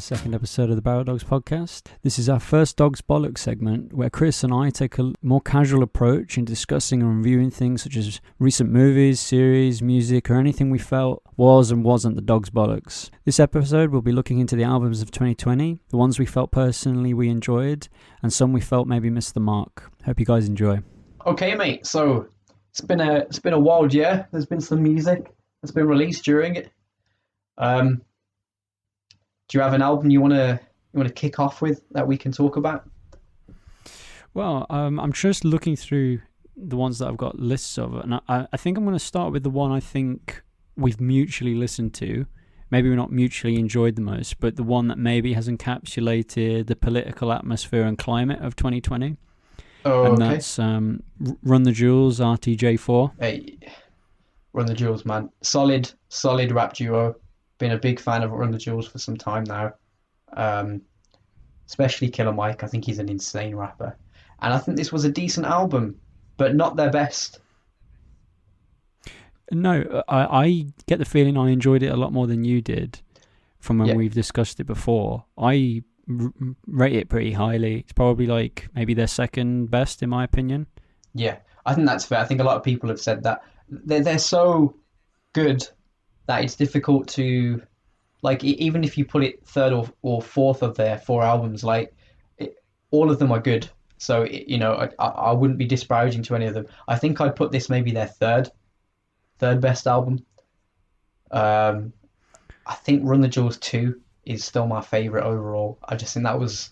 second episode of the Barrel Dogs podcast. This is our first Dogs Bollocks segment where Chris and I take a more casual approach in discussing and reviewing things such as recent movies, series, music, or anything we felt was and wasn't the Dogs Bollocks. This episode we'll be looking into the albums of 2020, the ones we felt personally we enjoyed, and some we felt maybe missed the mark. Hope you guys enjoy. Okay, mate, so it's been a wild year. There's been some music that's been released during it. Do you have an album you want to kick off with that we can talk about? Well, I'm just looking through the ones that I've got lists of, and I think I'm going to start with the one I think we've mutually listened to. Maybe we're not mutually enjoyed the most, but the one that maybe has encapsulated the political atmosphere and climate of 2020. Oh, and okay. That's Run the Jewels, RTJ4. Hey, Run the Jewels, man. Solid rap duo. Been a big fan of Run the Jewels for some time now. Especially Killer Mike. I think he's an insane rapper. And I think this was a decent album, but not their best. No, I get the feeling I enjoyed it a lot more than you did from when we've discussed it before. I rate it pretty highly. It's probably like maybe their second best in my opinion. Yeah, I think that's fair. I think a lot of people have said that. They're so good that it's difficult to, like, even if you put it third or fourth of their four albums, all of them are good. So, I wouldn't be disparaging to any of them. I think I'd put this maybe their third best album. I think Run the Jewels 2 is still my favourite overall. I just think that was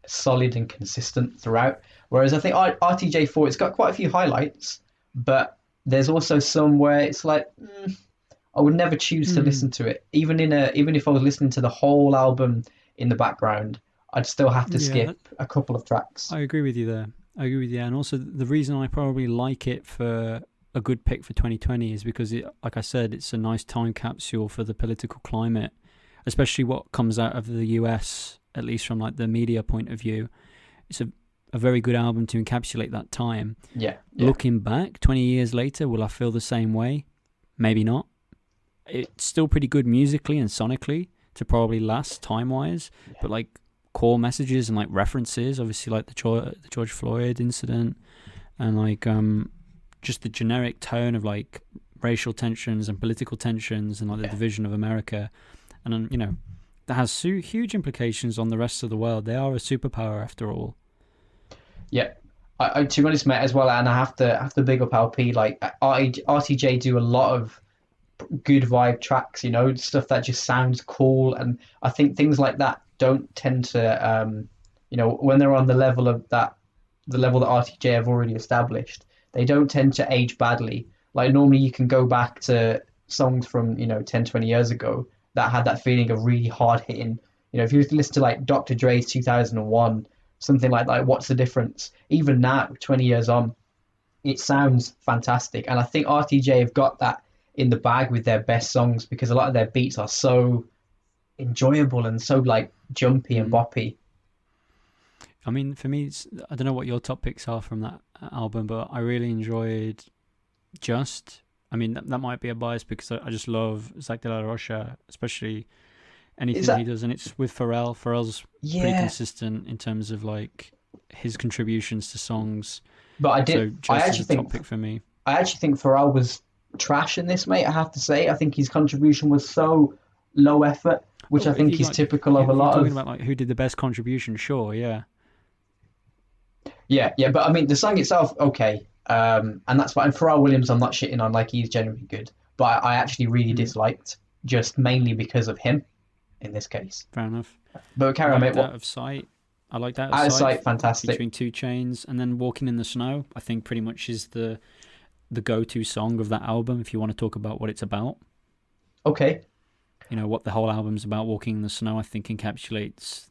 solid and consistent throughout. Whereas I think RTJ4, it's got quite a few highlights, but there's also some where it's like, I would never choose to listen to it. Even if I was listening to the whole album in the background, I'd still have to skip a couple of tracks. I agree with you there. And also the reason I probably like it for a good pick for 2020 is because like I said, it's a nice time capsule for the political climate, especially what comes out of the US, at least from like the media point of view. It's a very good album to encapsulate that time. Yeah. Looking back 20 years later, will I feel the same way? Maybe not. It's still pretty good musically and sonically to probably last time-wise, but like core messages and like references, obviously like the George Floyd incident and like just the generic tone of like racial tensions and political tensions and like the division of America, and that has huge implications on the rest of the world. They are a superpower after all. Yeah. I to be honest, mate, as well, and I have to big up LP. Like RTJ do a lot of good vibe tracks, stuff that just sounds cool, and I think things like that don't tend to when they're on the level that RTJ have already established, they don't tend to age badly. Like normally you can go back to songs from 10-20 years ago that had that feeling of really hard hitting, if you were to listen to like Dr. Dre's 2001, something like that, What's the Difference, even now 20 years on, it sounds fantastic. And I think RTJ have got that in the bag with their best songs because a lot of their beats are so enjoyable and so like jumpy and boppy. I mean, for me, I don't know what your top picks are from that album, but I really enjoyed Just. I mean, that might be a bias because I just love Zach de la Rocha, especially anything he does, and it's with Pharrell. Pharrell's pretty consistent in terms of like his contributions to songs. But I actually think top pick for me. I actually think Pharrell was trash in this, mate. I have to say, I think his contribution was so low effort, which I think is like, typical of a lot of. Talking about like who did the best contribution, sure, yeah. But I mean, the song itself, okay, and that's fine. Pharrell Williams, I'm not shitting on, like he's generally good, but I actually really disliked, just mainly because of him, in this case. Fair enough. But carry on, mate. Out of Sight. I like that. Out of Sight, fantastic. Featuring 2 Chainz, and then Walking in the Snow. I think pretty much is the go-to song of that album if you want to talk about what it's about. Okay. What the whole album's about. Walking in the Snow, I think, encapsulates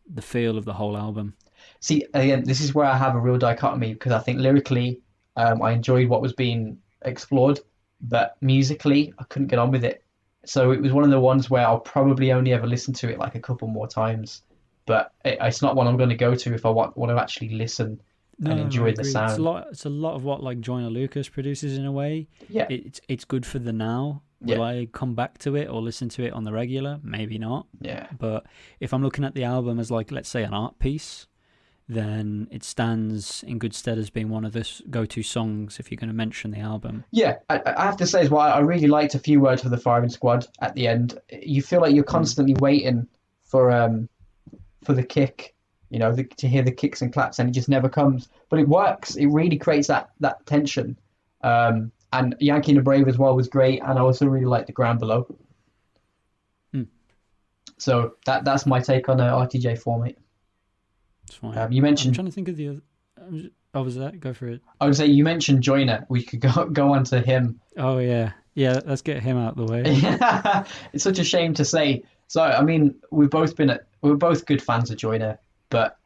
the feel of the whole album. See, again, this is where I have a real dichotomy because I think lyrically, I enjoyed what was being explored, but musically, I couldn't get on with it. So it was one of the ones where I'll probably only ever listen to it like a couple more times, but it's not one I'm going to go to if I want to actually listen and enjoy the sound. It's a lot of what like Joyner Lucas produces in a way. Yeah, it's good for the now. Will I come back to it or listen to it on the regular? Maybe not. Yeah. But if I'm looking at the album as like, let's say, an art piece, then it stands in good stead as being one of the go-to songs if you're going to mention the album. Yeah, I have to say as well, I really liked A Few Words for the Firing Squad at the end. You feel like you're constantly waiting for the kick, to hear the kicks and claps, and it just never comes. But it works. It really creates that tension. And Yankee and the Brave as well was great, and I also really liked The Ground Below. So that's my take on RTJ format. It's fine. You mentioned. I'm trying to think of the other. Was that? Go for it. I would say you mentioned Joyner. We could go on to him. Oh yeah. Let's get him out of the way. It's such a shame to say. So I mean, we're both good fans of Joyner, but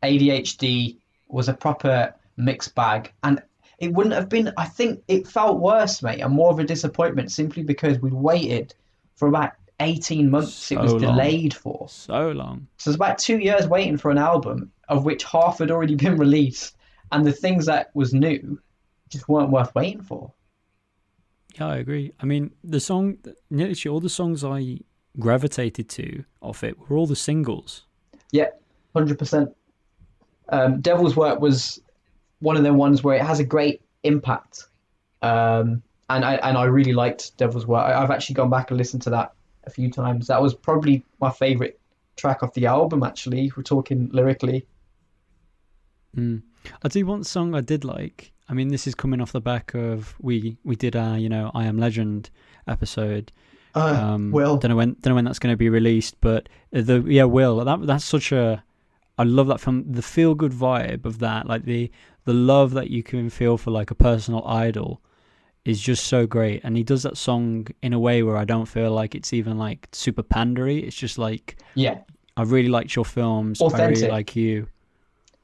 ADHD was a proper mixed bag, and it wouldn't have been. I think it felt worse, mate, and more of a disappointment simply because we waited for about 18 months. It was delayed for so long. So it's about 2 years waiting for an album, of which half had already been released, and the things that was new just weren't worth waiting for. Yeah, I agree. I mean, nearly all the songs I gravitated to off it were all the singles. Yeah, 100%. Devil's Work was one of the ones where it has a great impact, and I really liked Devil's Work. I've actually gone back and listened to that a few times. That was probably my favorite track off the album, actually, if we're talking lyrically. I'll tell you one song I did like. I mean, this is coming off the back of we did our I Am Legend episode. Will. Don't know when that's going to be released, but Will. That's such a. I love that film. The feel good vibe of that, like the love that you can feel for like a personal idol, is just so great. And he does that song in a way where I don't feel like it's even like super pandery. It's just like, I really liked your films. Authentic. I really like you.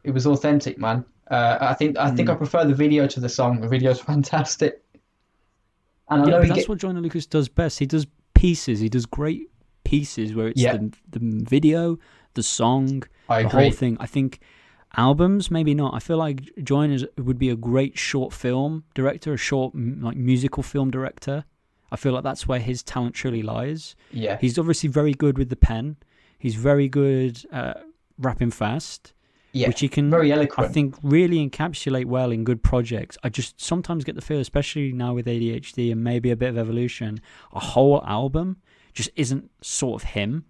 It was authentic, man. I think I prefer the video to the song. The video's fantastic. And I know that's what Joyner Lucas does best. He does pieces. He does great pieces where it's the video, the song, the whole thing. I think albums, maybe not. I feel like Joyner would be a great short film director, a short like musical film director. I feel like that's where his talent truly lies. Yeah. He's obviously very good with the pen. He's very good at rapping fast. Yeah, which he can, very eloquent. I think, really encapsulate well in good projects. I just sometimes get the feel, especially now with ADHD and maybe a bit of evolution, a whole album just isn't sort of him.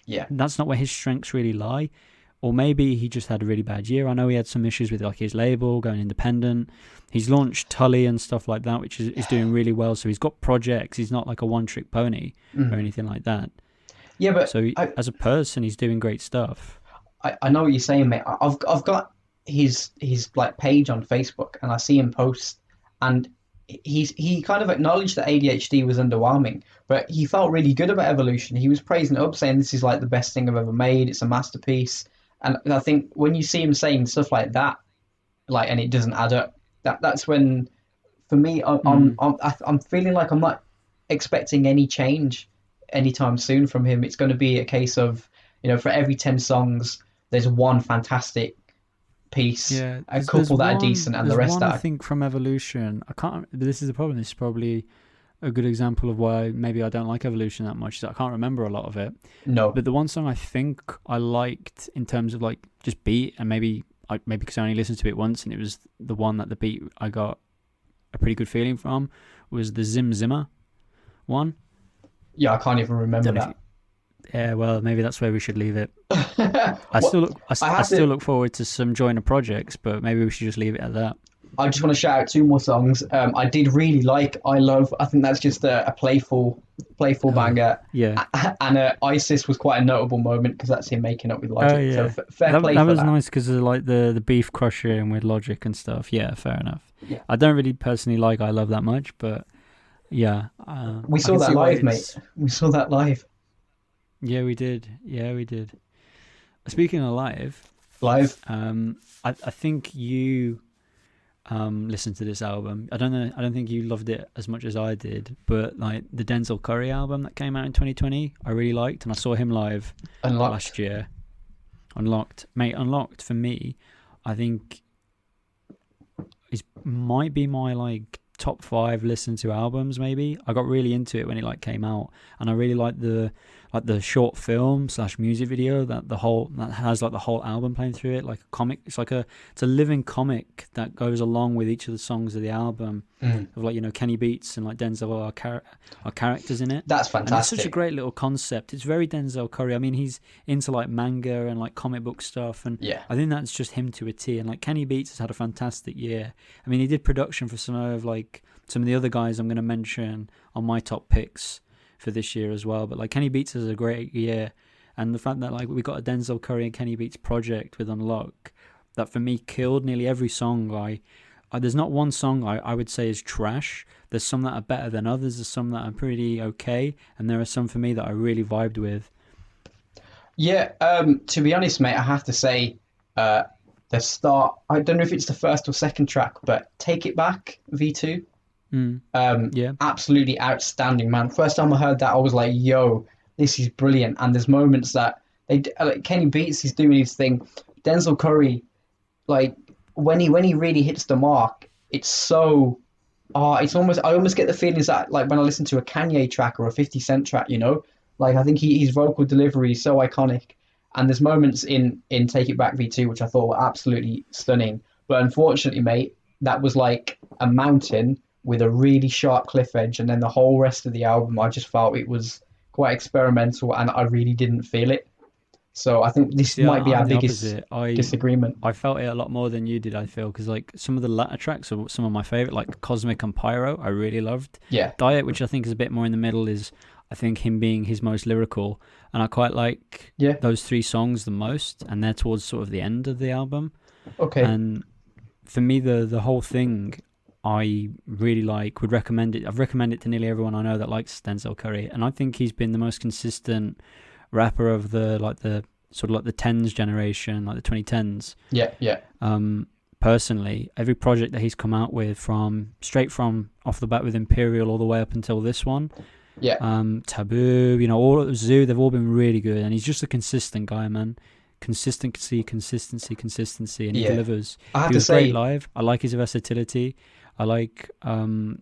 Yeah. That's not where his strengths really lie. Or maybe he just had a really bad year. I know he had some issues with like his label, going independent. He's launched Tully and stuff like that, which is doing really well. So he's got projects. He's not like a one-trick pony or anything like that. Yeah, but... So as a person, he's doing great stuff. I know what you're saying, mate. I've got his like page on Facebook, and I see him post, and he kind of acknowledged that ADHD was underwhelming, but he felt really good about Evolution. He was praising it up, saying this is like the best thing I've ever made. It's a masterpiece. And I think when you see him saying stuff like that, like, and it doesn't add up, that's when, for me, I'm feeling like I'm not expecting any change anytime soon from him. It's going to be a case of, for every 10 songs, there's one fantastic piece, a couple that are decent, and the rest that I think from Evolution, I can't. This is the problem. This is probably a good example of why maybe I don't like Evolution that much. I can't remember a lot of it. No, but the one song I think I liked in terms of like just beat, and maybe because I only listened to it once, and it was the one that the beat I got a pretty good feeling from, was the Zim Zimmer one. Yeah, I can't even remember that. Yeah, well, maybe that's where we should leave it. I still look forward to some Joyner projects, but maybe we should just leave it at that. I just want to shout out 2 more songs. I did really like I Love. I think that's just a playful banger. Yeah. And Isis was quite a notable moment because that's him making up with Logic. Oh, yeah. So fair play for that. That was nice because of like the beef crushing with Logic and stuff. Yeah, fair enough. Yeah. I don't really personally like I Love that much, but yeah. We saw that live, mate. We saw that live. Yeah, we did. Speaking of live, I think you listened to this album. I don't think you loved it as much as I did, but like the Denzel Curry album that came out in 2020, I really liked, and I saw him live last year. Unlocked for me, I think might be my like top 5 listen to albums. Maybe I got really into it when it like came out, and I really liked the short film slash music video that has like the whole album playing through it, like a comic. It's a living comic that goes along with each of the songs of the album. Of like, you know, Kenny Beats and like Denzel are characters in it. That's And it's such a fantastic. great little concept. It's very Denzel Curry. I mean, he's into like manga and like comic book stuff, and Yeah. I think that's just him to a T. And like Kenny Beats has had a fantastic year. I mean, he did production for some of the other guys I'm going to mention on my top picks for this year as well. But like Kenny Beats has a great year, and the fact that like we got a Denzel Curry and Kenny Beats project with Unlock that for me killed nearly every song. There's not one song I would say is trash. There's some that are better than others. There's some that are pretty okay, and there are some for me that I really vibed with. Yeah, to be honest, mate, I have to say, the start, I don't know if it's the first or second track, but Take It Back, V2, Yeah, absolutely outstanding, man. First time I heard that, I was like, yo, this is brilliant. And there's moments that like Kenny Beats is doing his thing. Denzel Curry, like when he really hits the mark, it's so it's almost, I almost get the feelings that like when I listen to a Kanye track or a 50 Cent track, you know, like I think his vocal delivery is so iconic. And there's moments in Take It Back V2 which I thought were absolutely stunning. But unfortunately, mate, that was like a mountain with a really sharp cliff edge, and then the whole rest of the album I just felt it was quite experimental and I really didn't feel it. So I think this see, might be I'm our the biggest opposite. I disagreement. I felt it a lot more than you did. I feel because like some of the latter tracks are some of my favorite, like Cosmic and Pyro. I really loved. Yeah, Diet, which I think is a bit more in the middle, is I think him being his most lyrical, and I quite like yeah, those 3 songs the most, and they're towards sort of the end of the album. okay. And for me, the whole thing, I really would recommend it. I've recommended it to nearly everyone I know that likes Denzel Curry, and I think he's been the most consistent rapper of the sort of like the tens generation, like the 2010s. Yeah, yeah, Personally, every project that he's come out with, straight from off the bat with Imperial all the way up until this one, yeah. Taboo, you know, all at Zoo, they've all been really good, and he's just a consistent guy, man. Consistency, and he Yeah. delivers. I have He to was great say, live. I like his versatility. I like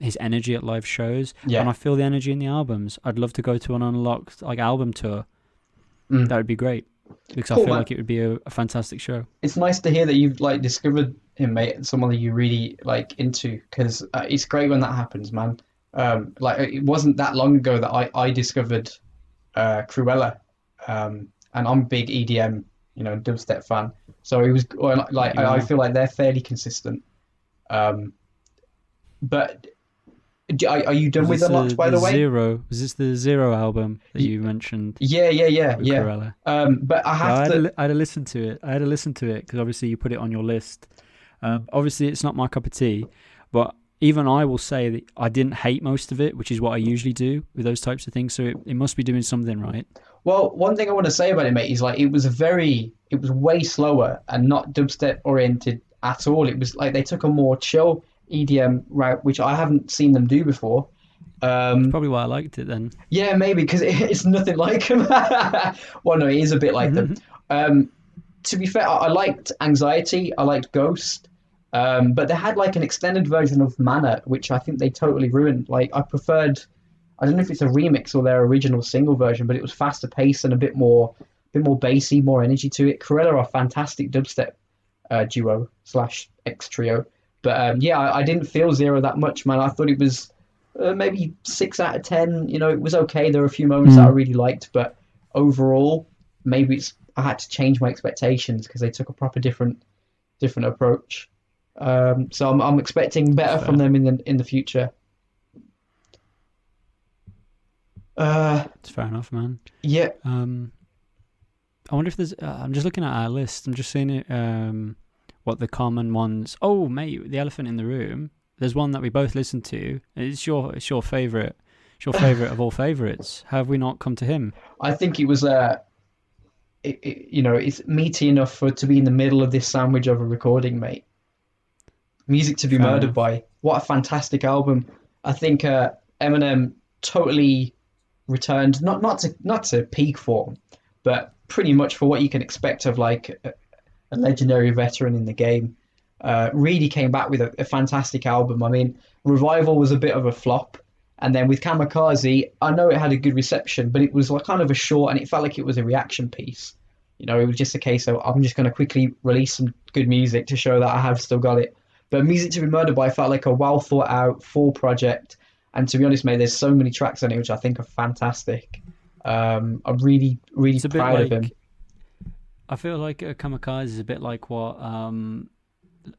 his energy at live shows, and yeah. I feel the energy in the albums. I'd love to go to an Unlocked like album tour. Mm. That would be great because I Cool, feel man. like it would be a fantastic show. It's nice to hear that you've like discovered him, mate, someone that you really like into, because it's great when that happens, man. Like it wasn't that long ago that I discovered Cruella, and I'm a big EDM, you know, dubstep fan. So it was well, like You I are. feel like they're fairly consistent. Um, but are you done Was with this Unlocked, by the the way? Zero? Was this the Zero album that Y- you mentioned Yeah, yeah, yeah, with yeah. Corella? But I Yeah, have to. I had to listen to it. I had to listen to it because obviously you put it on your list. Obviously, it's not my cup of tea, but even I will say that I didn't hate most of it, which is what I usually do with those types of things. So it must be doing something right. Well, one thing I want to say about it, mate, is like it was way slower and not dubstep oriented at all. It was like they took a more chill EDM route, which I haven't seen them do before. It's Um, probably why I liked it then. yeah, maybe because it's nothing like them. Well, no, it is a bit like them. Um, to be fair, I liked Anxiety, I liked Ghost, but they had like an extended version of Mana, which I think they totally ruined. Like I preferred, I don't know if it's a remix or their original single version, but it was faster paced and a bit more bassy, more energy to it. Corella are a fantastic dubstep duo slash X trio, but yeah, I didn't feel Zero that much, man. I thought it was maybe 6 out of 10. You know, it was okay. There were a few moments that I really liked, but overall, maybe I had to change my expectations because they took a proper different approach. So I'm expecting That's better from fair. them in the future. It's fair enough, man. Yeah, I wonder if there's. I'm just looking at our list. I'm just seeing it. What the common ones? Oh, mate, the elephant in the room. There's one that we both listened to. It's your favorite. It's your favorite of all favorites. Have we not come to him? I think it was you know, it's meaty enough for to be in the middle of this sandwich of a recording, mate. Music to be Fair murdered enough. by. What a fantastic album! I think Eminem totally returned, not to peak form, but pretty much for what you can expect of like a legendary veteran in the game. really came back with a fantastic album. I mean, Revival was a bit of a flop, and then with Kamikaze, I know it had a good reception, but it was like kind of a short, and it felt like it was a reaction piece. You know, it was just a case of I'm just going to quickly release some good music to show that I have still got it. But Music to Be Murdered By felt like a well thought out full project, and to be honest, mate, there's so many tracks on it which I think are fantastic. I'm really, really It's a bit proud of him. like I feel like Kamikaze is a bit like what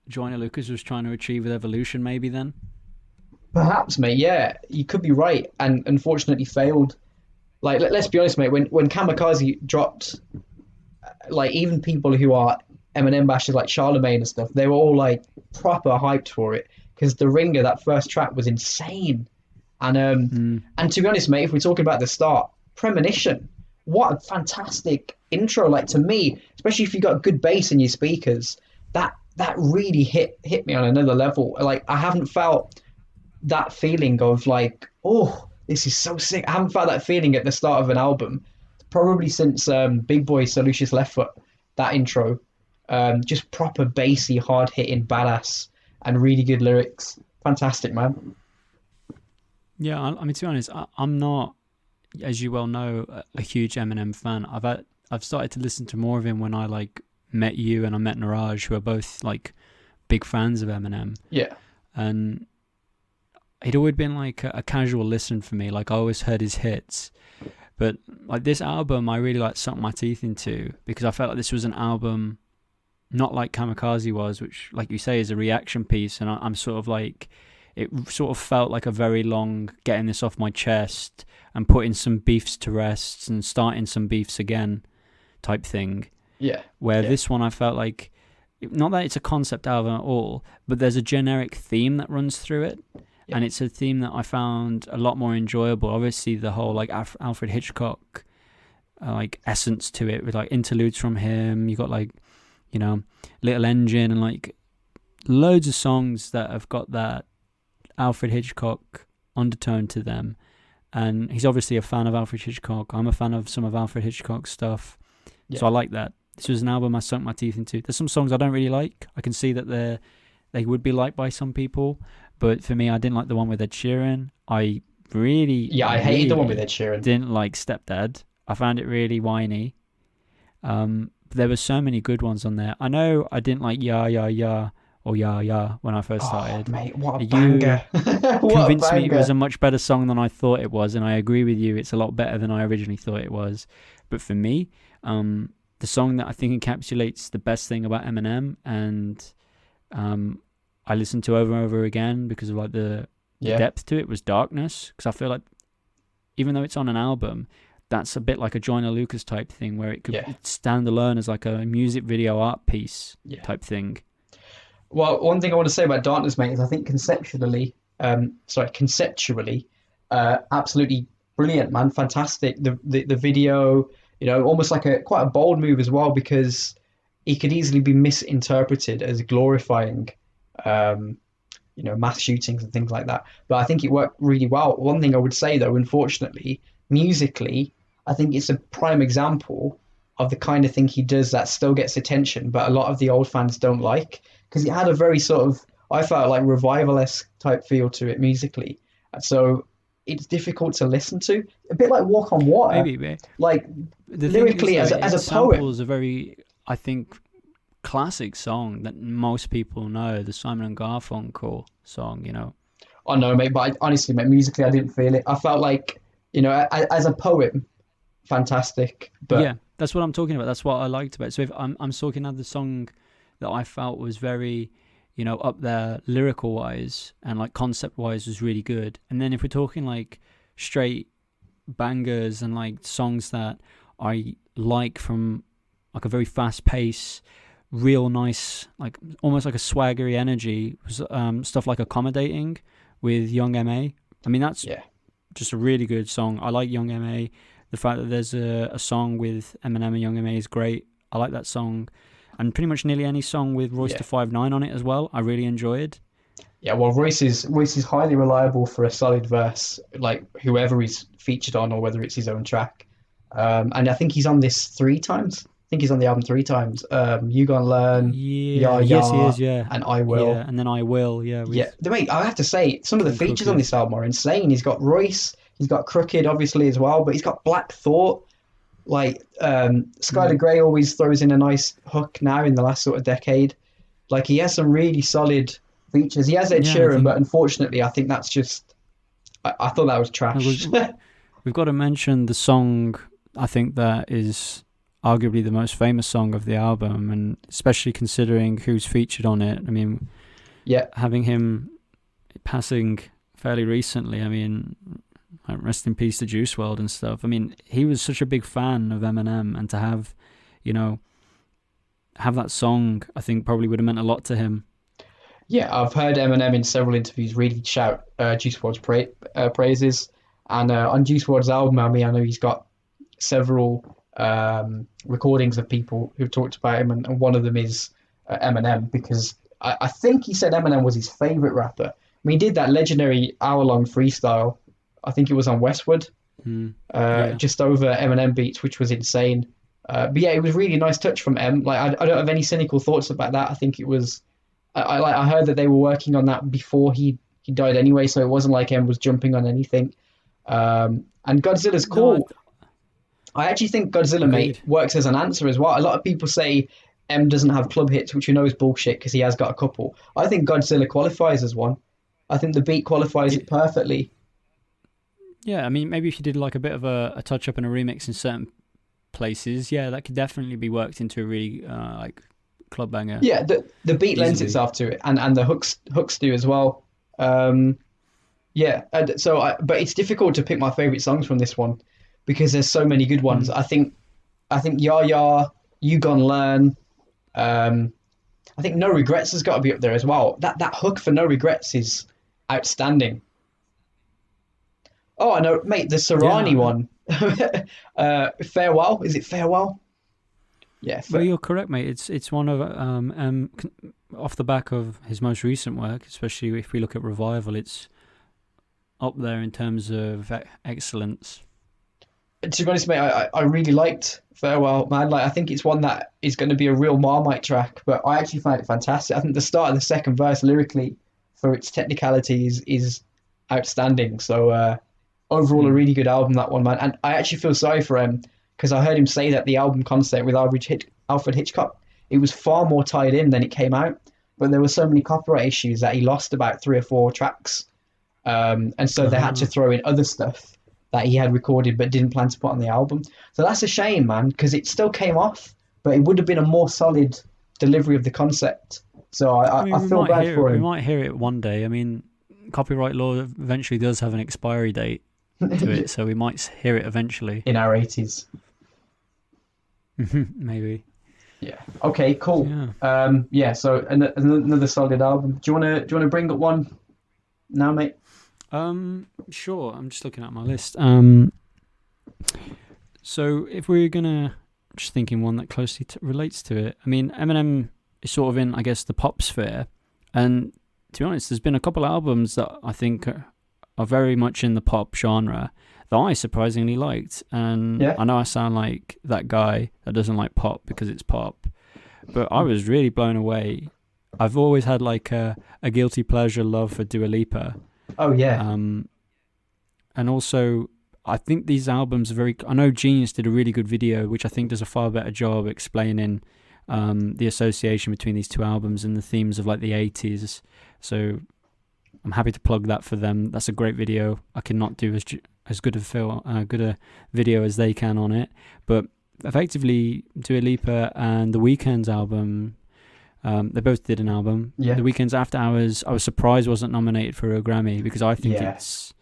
Joyner Lucas was trying to achieve with Evolution, maybe then. Perhaps, mate. Yeah, you could be right, and unfortunately failed. Like, let's be honest, mate. When Kamikaze dropped, like even people who are Eminem bashers like Charlemagne and stuff, they were all like proper hyped for it because the Ringer, that first track, was insane. And to be honest, mate, if we're talking about the start, Premonition, what a fantastic intro! Like to me, especially if you got good bass in your speakers, that really hit me on another level. Like I haven't felt that feeling of like, oh, this is so sick. I haven't felt that feeling at the start of an album probably since Big Boy So Lucius Left Foot. That intro, just proper bassy, hard hitting, badass, and really good lyrics. Fantastic, man. Yeah, I mean, to be honest, I'm not, as you well know, a huge Eminem fan. I've started to listen to more of him when I like met you and I met Niraj, who are both like big fans of Eminem. Yeah, And he'd always been like a casual listen for me. Like I always heard his hits, but like this album, I really like sunk my teeth into because I felt like this was an album, not like Kamikaze was, which, like you say, is a reaction piece. And I'm sort of like, it sort of felt like a very long getting this off my chest and putting some beefs to rest and starting some beefs again type thing. yeah, Where yeah, this one I felt like, not that it's a concept album at all, but there's a generic theme that runs through it. yeah, And it's a theme that I found a lot more enjoyable. Obviously, the whole like Alfred Hitchcock like essence to it with like interludes from him. You got like, you know, Little Engine and like loads of songs that have got that Alfred Hitchcock undertone to them. And he's obviously a fan of Alfred Hitchcock. I'm a fan of some of Alfred Hitchcock's stuff. yeah, So I like that. This was an album I sunk my teeth into. There's some songs I don't really like. I can see that they would be liked by some people. But for me, I didn't like the one with Ed Sheeran. I really, yeah. I hated the one with really Ed Sheeran. didn't like Stepdad. I found it really whiny. But there were so many good ones on there. I know I didn't like Ya Ya Ya or Ya Ya when I first Oh, started. mate, what a You banger! What a convinced me it was banger! a much better song than I thought it was, and I agree with you. It's a lot better than I originally thought it was. But for me, the song that I think encapsulates the best thing about Eminem, and I listened to over and over again because of like the Yeah, depth to it, was Darkness. Because I feel like even though it's on an album, that's a bit like a Joyner Lucas type thing where it could yeah, stand alone as like a music video art piece yeah. type thing. Well, one thing I want to say about Darkness, mate, is I think conceptually, absolutely brilliant, man, fantastic. The video, you know, almost like a quite a bold move as well because it could easily be misinterpreted as glorifying, um, you know, mass shootings and things like that. But I think it worked really well. One thing I would say though, unfortunately, musically, I think it's a prime example of the kind of thing he does that still gets attention, but a lot of the old fans don't like because it had a very sort of, I felt like revival-esque type feel to it musically. And so it's difficult to listen to, a bit like Walk on Water. Maybe, but Like the thing is, lyrically though, as it a poem. samples a very, I think, classic song that most people know, the Simon and Garfunkel song, you know. I know, mate, but honestly, mate, musically I didn't feel it. I felt like, you know, as a poem, fantastic, but Yeah, that's what I'm talking about. That's what I liked about it. So if I'm talking about the song that I felt was very, you know, up there lyrical wise and like concept wise was really good. And then if we're talking like straight bangers and like songs that I like from like a very fast pace, real nice, like almost like a swaggery energy, was stuff like Accommodating with Young Ma. I mean, that's yeah, just a really good song. I like Young Ma. The fact that there's a song with Eminem and Young Ma is great. I like that song. And pretty much nearly any song with Royce yeah. to 5'9" on it as well, I really enjoyed. Yeah, well, Royce is highly reliable for a solid verse, like whoever he's featured on or whether it's his own track. And I think he's on this three times. think he's on the album 3 times. You Gonna Learn, Ya Yeah, yes, he Ya, is. Yeah, and I yeah, Will. and then I will. Yeah, Yeah, with mate, I have to say some of the Kid features on Crooked. this album are insane. He's got Royce, he's got Crooked, obviously as well, but he's got Black Thought. Like Skylar Mm. Grey always throws in a nice hook now in the last sort of decade. Like he has some really solid features. He has Ed Yeah, I Sheeran, but think unfortunately, I think that's just. I thought that was uh, we, trash. we've got to mention the song. I think that is arguably the most famous song of the album, and especially considering who's featured on it. I mean, Yeah, having him passing fairly recently. I mean, like, rest in peace to Juice World and stuff. I mean, he was such a big fan of Eminem, and to have, you know, have that song, I think probably would have meant a lot to him. yeah. I've heard Eminem in several interviews really shout Juice WRLD's praises, and on Juice WRLD's album, I mean, I know he's got several recordings of people who've talked about him, and one of them is Eminem because I think he said Eminem was his favorite rapper. I mean, he did that legendary hour-long freestyle. I think it was on Westwood, Mm. Yeah. just over Eminem beats, which was insane. But yeah, it was really nice touch from M. Like I don't have any cynical thoughts about that. I think it was. I heard that they were working on that before he died anyway, so it wasn't like M was jumping on anything. And Godzilla's No, I cool. I actually think Godzilla, mate, agreed. works as an answer as well. A lot of people say M doesn't have club hits, which you know is bullshit because he has got a couple. I think Godzilla qualifies as one. I think the beat qualifies Yeah, it perfectly. yeah, I mean, maybe if you did like a bit of a touch up and a remix in certain places, yeah, that could definitely be worked into a really like club banger Yeah, the beat lends easily. itself to it, and the hooks do as well. Um, yeah, but it's difficult to pick my favorite songs from this one because there's so many good ones. Mm. I think Ya Ya, You Gonna Learn. Um, I think No Regrets has got to be up there as well. That hook for No Regrets is outstanding. Oh, I know, mate, the Serrani Yeah, one. Farewell, is it Farewell? Yeah, well, you're correct, mate. It's one of off the back of his most recent work, especially if we look at Revival, it's up there in terms of excellence. to be honest, mate, I really liked Farewell, man. Like, I think it's one that is going to be a real Marmite track, but I actually find it fantastic. I think the start of the second verse lyrically, for its technicalities, is outstanding. So, overall, a Mm. really good album, that one, man. And I actually feel sorry for him because I heard him say that the album concept with Alfred Hitchcock, it was far more tied in than it came out. But there were so many copyright issues that he lost about 3 or 4 tracks. And so they had to Ah. throw in other stuff that he had recorded but didn't plan to put on the album. So that's a shame, man, because it still came off, but it would have been a more solid delivery of the concept. So I I mean, we feel might bad hear it. for We him. might hear it one day. I mean, copyright law eventually does have an expiry date to it, so we might hear it eventually. In our 80s. Maybe. Yeah. Okay, So, cool. yeah. Yeah, so another solid album. Do you wanna bring up one now, mate? Sure. I'm just looking at my list. So if we're gonna just thinking one that closely relates to it, I mean, Eminem is sort of in, I guess, the pop sphere, and to be honest, there's been a couple albums that I think are very much in the pop genre that I surprisingly liked. And Yeah. I know I sound like that guy that doesn't like pop because it's pop, but I was really blown away. I've always had like a guilty pleasure love for Dua Lipa. Oh yeah. Um, and also, I think these albums are very. I know Genius did a really good video, which I think does a far better job explaining the association between these two albums and the themes of like the 80s. So I'm happy to plug that for them. That's a great video. I cannot do as good good a video as they can on it, but effectively, Dua Lipa and The Weeknd's album. They both did an album. Yeah. The Weeknd's After Hours, I was surprised wasn't nominated for a Grammy because I think Yeah. it's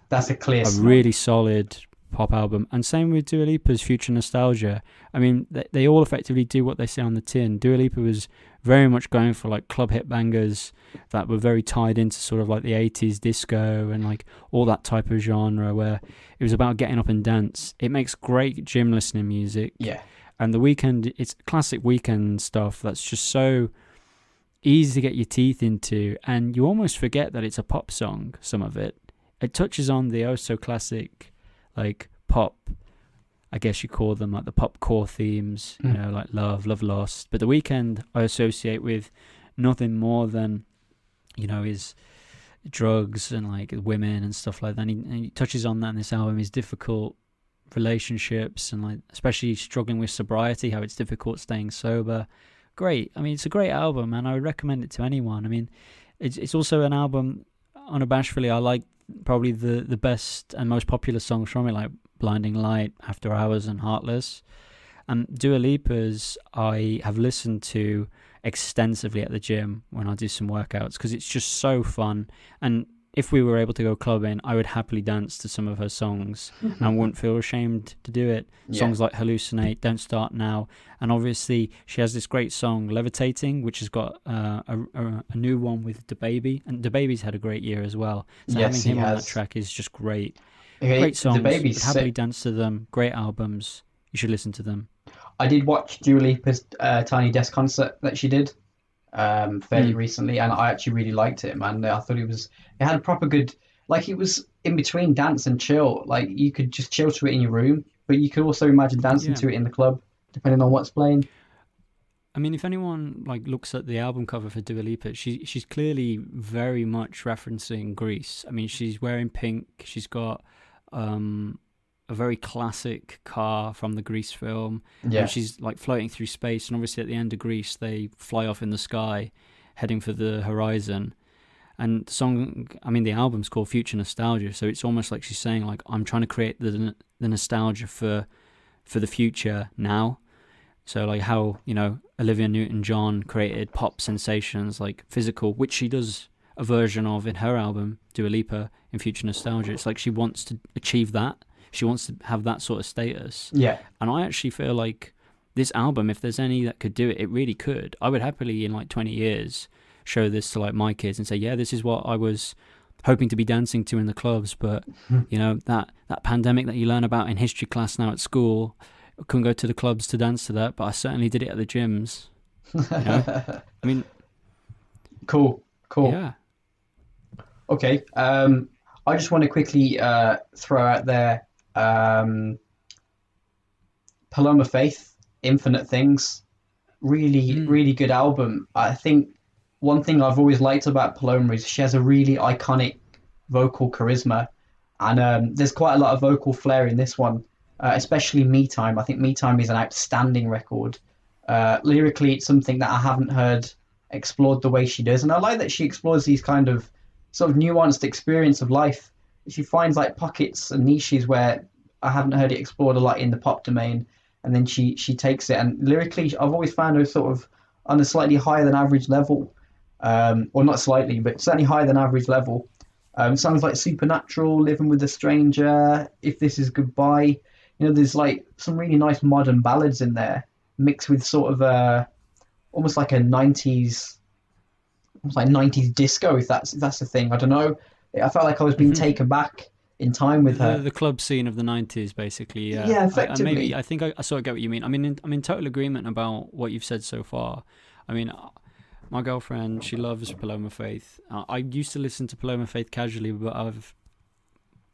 That's a clear a snub. really solid pop album. And same with Dua Lipa's Future Nostalgia. I mean, they all effectively do what they say on the tin. Dua Lipa was very much going for like club hit bangers that were very tied into sort of like the 80s disco and like all that type of genre where it was about getting up and dance. It makes great gym listening music. Yeah. And The Weeknd, it's classic Weeknd stuff that's just so easy to get your teeth into, and you almost forget that it's a pop song, some of it. It touches on the oh so classic like pop I guess you call them like the pop core themes, you know, like love, love lost. But The Weeknd I associate with nothing more than, you know, his drugs and like women and stuff like that. And he touches on that in this album, his difficult relationships and like especially struggling with sobriety, how it's difficult staying sober. Great. I mean, it's a great album and I would recommend it to anyone. I mean, it's also an album, unabashedly, I like probably the best and most popular songs from it, like Blinding Light, After Hours, and Heartless. And Dua Lipa's I have listened to extensively at the gym when I do some workouts because it's just so fun. And if we were able to go clubbing, I would happily dance to some of her songs and I wouldn't feel ashamed to do it. Yeah. Songs like Hallucinate, Don't Start Now, and obviously she has this great song Levitating, which has got a new one with DaBaby, and DaBaby's had a great year as well. So yes, having him on that track is just great. Great songs, would happily dance to them, great albums, you should listen to them. I did watch Dua Lipa's Tiny Desk concert that she did fairly recently, and I actually really liked it, man. I thought it had a proper good, like it was in between dance and chill. Like you could just chill to it in your room, but you could also imagine dancing to it in the club, depending on what's playing. I mean, if anyone like looks at the album cover for Dua Lipa, she's clearly very much referencing Grease. I mean, she's wearing pink. She's got a very classic car from the Grease film. Yeah. And she's like floating through space, and obviously at the end of Grease, they fly off in the sky, heading for the horizon. And the album's called Future Nostalgia, so it's almost like she's saying, like, I'm trying to create the nostalgia for the future now. So like how, you know, Olivia Newton-John created pop sensations like Physical, which she does a version of in her album, Dua Lipa, in Future Nostalgia. It's like she wants to achieve that. She wants to have that sort of status. Yeah. And I actually feel like this album, if there's any that could do it, it really could. I would happily, in like 20 years, show this to like my kids and say, yeah, this is what I was hoping to be dancing to in the clubs. But, you know, that pandemic that you learn about in history class now at school, I couldn't go to the clubs to dance to that, but I certainly did it at the gyms. You know? I mean... Cool. Yeah. Okay. I just want to quickly throw out there Paloma Faith, Infinite Things, really good album. I think one thing I've always liked about Paloma is she has a really iconic vocal charisma, and there's quite a lot of vocal flair in this one, especially Me Time. I think Me Time is an outstanding record. Lyrically, it's something that I haven't heard explored the way she does, and I like that she explores these kind of sort of nuanced experience of life. She finds like pockets and niches where I haven't heard it explored a lot in the pop domain, and then she takes it. And lyrically, I've always found her sort of on a slightly higher than average level, or not slightly, but certainly higher than average level. Songs like Supernatural, Living with a Stranger, If This Is Goodbye. You know, there's like some really nice modern ballads in there, mixed with sort of almost like a 90s, almost like 90s disco, if that's the thing. I don't know. I felt like I was being taken back in time with her. The club scene of the 90s, basically. Yeah, yeah, effectively. I think I sort of get what you mean. I mean, I'm in total agreement about what you've said so far. I mean, my girlfriend, she loves Paloma Faith. I used to listen to Paloma Faith casually, but I've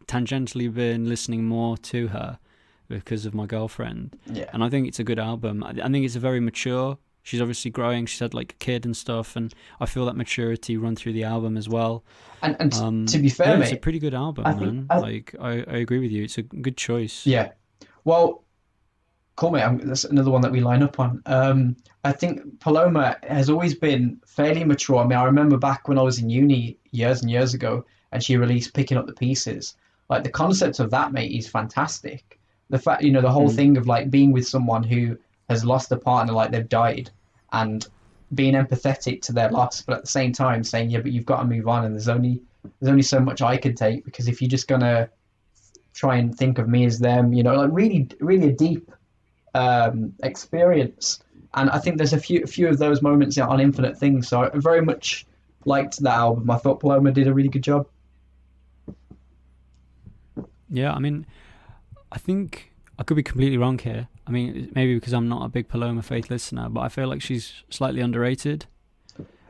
tangentially been listening more to her because of my girlfriend. Yeah. And I think it's a good album. I think it's a very mature. She's obviously growing. She's had like a kid and stuff, and I feel that maturity run through the album as well. And to be fair, mate, it's a pretty good album, man. I agree with you. It's a good choice. Yeah. Well, cool, mate. That's another one that we line up on. I think Paloma has always been fairly mature. I mean, I remember back when I was in uni years and years ago, and she released Picking Up the Pieces. Like the concept of that, mate, is fantastic. The fact, you know, the whole thing of like being with someone who has lost a partner, like they've died, and being empathetic to their loss, but at the same time saying, yeah, but you've got to move on, and there's only so much I could take, because if you're just gonna try and think of me as them, you know, like really a deep experience. And I think there's a few of those moments on Infinite Things, so I very much liked that album. I thought Paloma did a really good job. Yeah, I mean, I think I could be completely wrong here. I mean, maybe because I'm not a big Paloma Faith listener, but I feel like she's slightly underrated.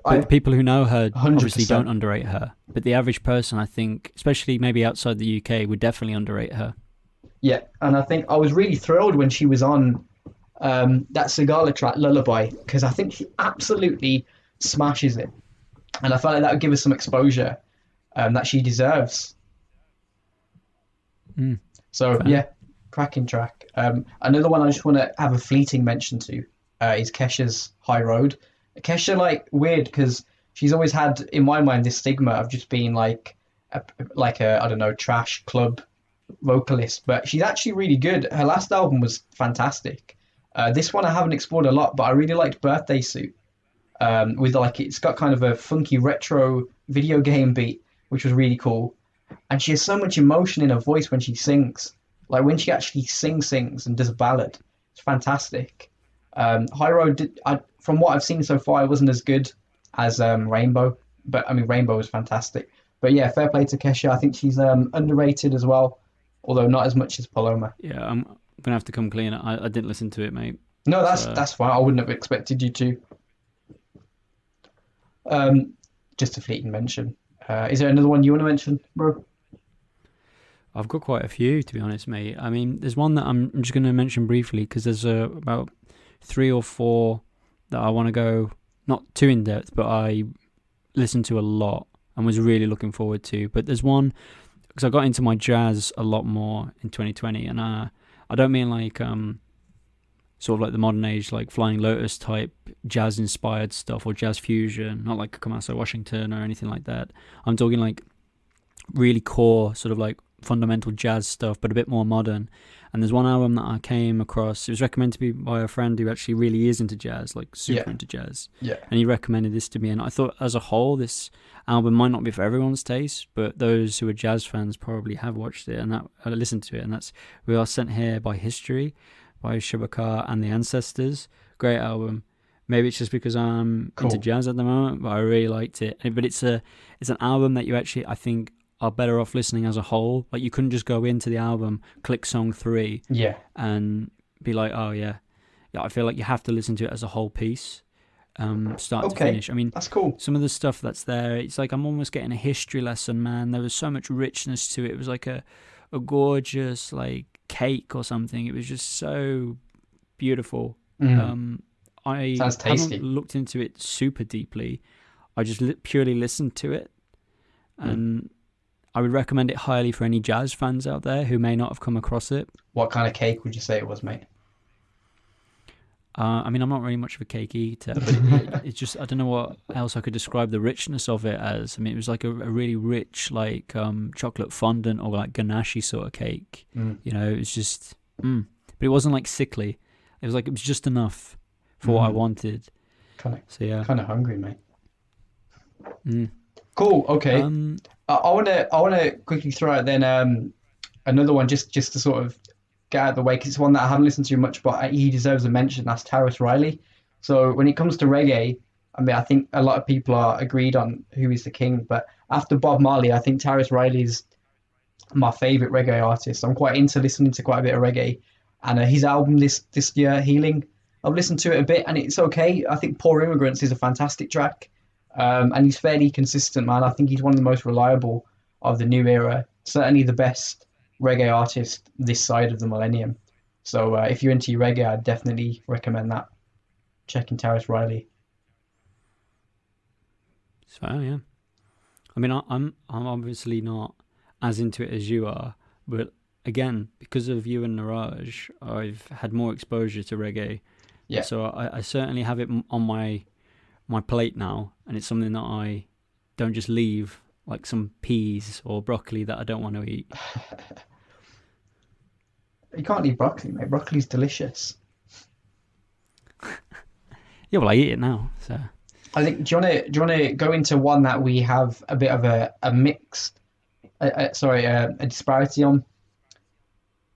But people who know her 100%. Obviously don't underrate her. But the average person, I think, especially maybe outside the UK, would definitely underrate her. Yeah, and I think I was really thrilled when she was on that Sigala track, Lullaby, because I think she absolutely smashes it. And I felt like that would give her some exposure that she deserves. Mm, So, fair. yeah, cracking track. Another one I just want to have a fleeting mention to is Kesha's High Road. Kesha, like, weird because she's always had, in my mind, this stigma of just being like a I don't know, trash club vocalist, but she's actually really good. Her last album was fantastic. This one I haven't explored a lot, but I really liked Birthday Suit. With like it's got kind of a funky retro video game beat, which was really cool. And she has so much emotion in her voice when she sings. Like when she actually sings and does a ballad, it's fantastic. High Road, from what I've seen so far, it wasn't as good as Rainbow, but I mean Rainbow was fantastic. But yeah, fair play to Kesha. I think she's underrated as well, although not as much as Paloma. Yeah, I'm gonna have to come clean. I didn't listen to it, mate. No, that's So that's fine. I wouldn't have expected you to. Um, just a fleeting mention. Is there another one you want to mention, bro? I've got quite a few, to be honest, mate. I mean, there's one that I'm just gonna mention briefly because there's about three or four that I want to go not too in depth, but I listened to a lot and was really looking forward to. But there's one because I got into my jazz a lot more in 2020, and I don't mean like sort of like the modern age, like Flying Lotus type jazz inspired stuff or jazz fusion, not like Kamasa Washington or anything like that. I'm talking like really core, sort of like fundamental jazz stuff, but a bit more modern. And there's one album that I came across. It was recommended to me by a friend who actually really is into jazz, like super Yeah, into jazz. yeah. And he recommended this to me. And I thought, as a whole, this album might not be for everyone's taste, but those who are jazz fans probably have watched it and that listened to it. And that's We Are Sent Here by History by Shabakar and the Ancestors. Great album. Maybe it's just because I'm into Cool. jazz at the moment, but I really liked it. But it's an album that you actually, I think, are better off listening as a whole. Like you couldn't just go into the album, click song 3, Yeah. and be like, oh yeah. I feel like you have to listen to it as a whole piece, start to Okay, finish. I mean, that's cool. some of the stuff that's there, it's like I'm almost getting a history lesson, man. There was so much richness to it. It was like a gorgeous like cake or something. It was just so beautiful. Mm, Um, I sounds haven't tasty. looked into it super deeply. I just purely listened to it, Mm. and I would recommend it highly for any jazz fans out there who may not have come across it. What kind of cake would you say it was, mate? I mean, I'm not really much of a cake eater, but it's just, I don't know what else I could describe the richness of it as. I mean, it was like a really rich, like chocolate fondant or like ganache sort of cake. Mm. It was just, but it wasn't like sickly. It was just enough for what I Mm. wanted. Kind So yeah. of, kind of hungry, mate. Mm. Cool. Okay. Um, I wanna quickly throw out then another one just to sort of get out of the way because it's one that I haven't listened to much, but he deserves a mention. That's Taris Riley. So when it comes to reggae, I mean, I think a lot of people are agreed on who is the king, but after Bob Marley, I think Taris Riley is my favorite reggae artist. I'm quite into listening to quite a bit of reggae, and his album this year, Healing, I've listened to it a bit, and it's okay. I think Poor Immigrants is a fantastic track, and he's fairly consistent, man. I think he's one of the most reliable of the new era. Certainly the best reggae artist this side of the millennium. So if you're into your reggae, I'd definitely recommend that. Checking Taris Riley. so yeah. I mean, I'm obviously not as into it as you are, but again, because of you and Niraj, I've had more exposure to reggae. Yeah. So I certainly have it on my plate now, and it's something that I don't just leave like some peas or broccoli that I don't want to eat. You can't eat broccoli, mate. Broccoli's delicious. Yeah, well, I eat it now, so I think. Do you wanna go into one that we have a bit of a mixed, a disparity on?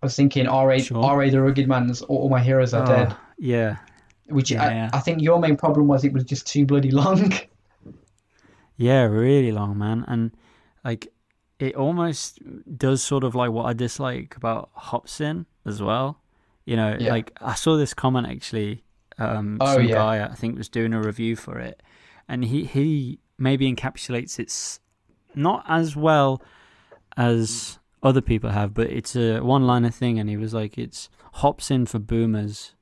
I was thinking sure. R.A. the Rugged Man's All My Heroes Are Dead, Oh, yeah, which yeah, yeah, I think your main problem was it was just too bloody long. yeah, really long, man, and like it almost does sort of like what I dislike about Hopsin as well. Yeah. Like I saw this comment actually, Oh some yeah. guy I think was doing a review for it, and he maybe encapsulates it not as well as other people have, but it's a one-liner thing, and he was like, "It's hops in for boomers."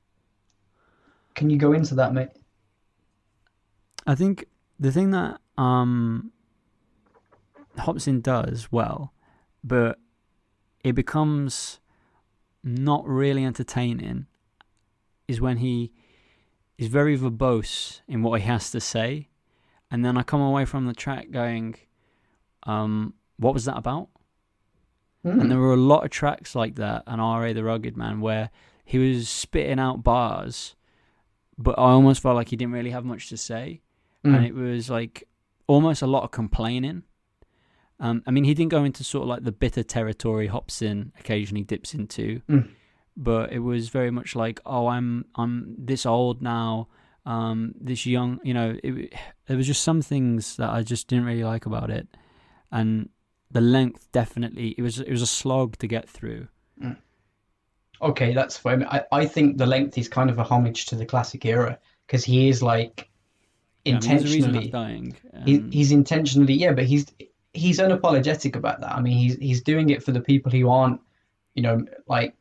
Can you go into that, mate? I think the thing that Hobson does well, but it becomes not really entertaining, is when he is very verbose in what he has to say, and then I come away from the track going, what was that about? And there were a lot of tracks like that, and R.A. the Rugged Man, where he was spitting out bars, but I almost felt like he didn't really have much to say, and it was like almost a lot of complaining. I mean, he didn't go into sort of like the bitter territory Hobson occasionally dips into, but it was very much like, oh, I'm this old now, this young, there was just some things that I just didn't really like about it, and the length definitely, it was a slog to get through. Okay, that's fine. I think the length is kind of a homage to the classic era because he is like Yeah, I mean, there's a reason that's intentionally dying. he's intentionally, yeah, but he's unapologetic about that. I mean, he's doing it for the people who aren't, like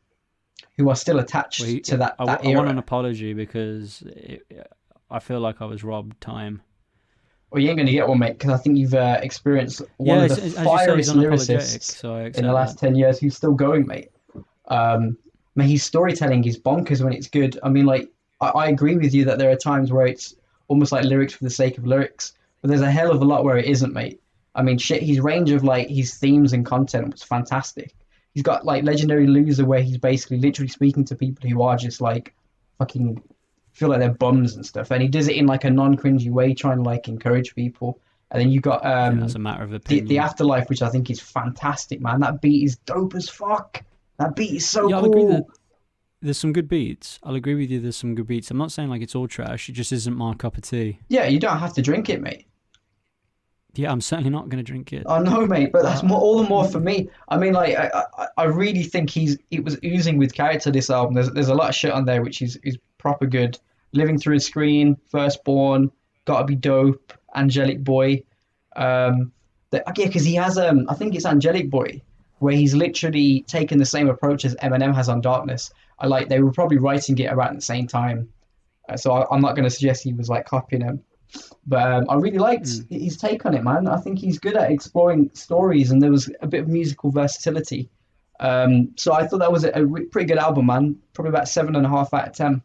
who are still attached to that I want an era. apology because I feel like I was robbed time. Well, you ain't going to get one, mate, because I think you've experienced one Yeah, of the as you say, he's fieriest unapologetic, lyricists so I in the accept last that. 10 years who's still going, mate. Man, his storytelling is bonkers when it's good. I mean, like, I agree with you that there are times where it's almost like lyrics for the sake of lyrics, but there's a hell of a lot where it isn't, mate. I mean, shit, his range of, like, his themes and content was fantastic. He's got, like, Legendary Loser, where he's basically literally speaking to people who are just, like, fucking feel like they're bums and stuff. And he does it in, like, a non-cringy way, trying to, like, encourage people. And then you got I think that's a matter of the opinion. Afterlife, which I think is fantastic, man. That beat is dope as fuck. That beat is so Yeah, I'll agree that cool. there's some good beats. I'll agree with you. There's some good beats. I'm not saying like it's all trash. It just isn't my cup of tea. Yeah, you don't have to drink it, mate. Yeah, I'm certainly not going to drink it. I know, mate, but that's more, Uh, all the more for me. I mean, like, I really think it was oozing with character. This album, there's a lot of shit on there which is proper good. Living Through a Screen, Firstborn, Gotta Be Dope, Angelic Boy. Yeah, because he has I think it's Angelic Boy, where he's literally taken the same approach as Eminem has on Darkness. I like they were probably writing it around the same time, so I'm not going to suggest he was like copying him. But I really liked mm, his take on it, man. I think he's good at exploring stories, and there was a bit of musical versatility. So I thought that was pretty good album, man. Probably about 7.5 out of 10.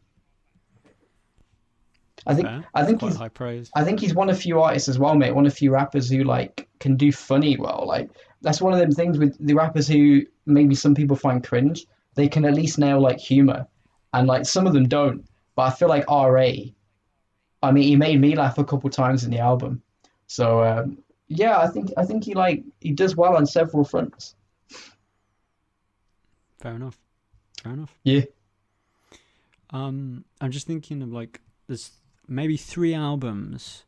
I think fair. I It's think quite he's high praise. I think he's one of few artists as well, mate. One of few rappers who like can do funny well. Like that's one of them things with the rappers who maybe some people find cringe. They can at least nail like humor, and like some of them don't. But I feel like R.A. I mean, he made me laugh a couple times in the album. So yeah, I think he does well on several fronts. Fair enough. Fair enough. Yeah. I'm just thinking of like there's maybe three albums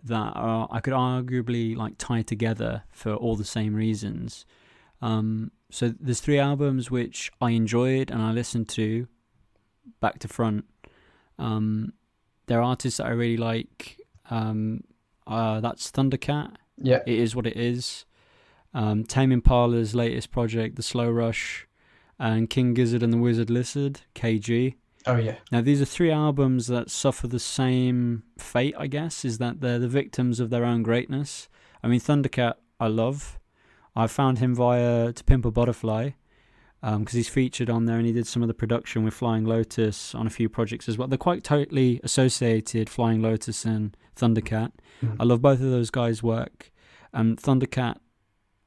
that are I could arguably like tie together for all the same reasons. So there's three albums which I enjoyed and I listened to back to front. There are artists that I really like. That's Thundercat. Yeah. It Is What It Is. Tame Impala's latest project, The Slow Rush, and King Gizzard and the Wizard Lizard, KG. Oh yeah. Now, these are three albums that suffer the same fate, I guess, is that they're the victims of their own greatness. I mean, Thundercat, I love. I found him via To Pimp a Butterfly, because he's featured on there and he did some of the production with Flying Lotus on a few projects as well. They're quite tightly associated, Flying Lotus and Thundercat. I love both of those guys' work. Thundercat,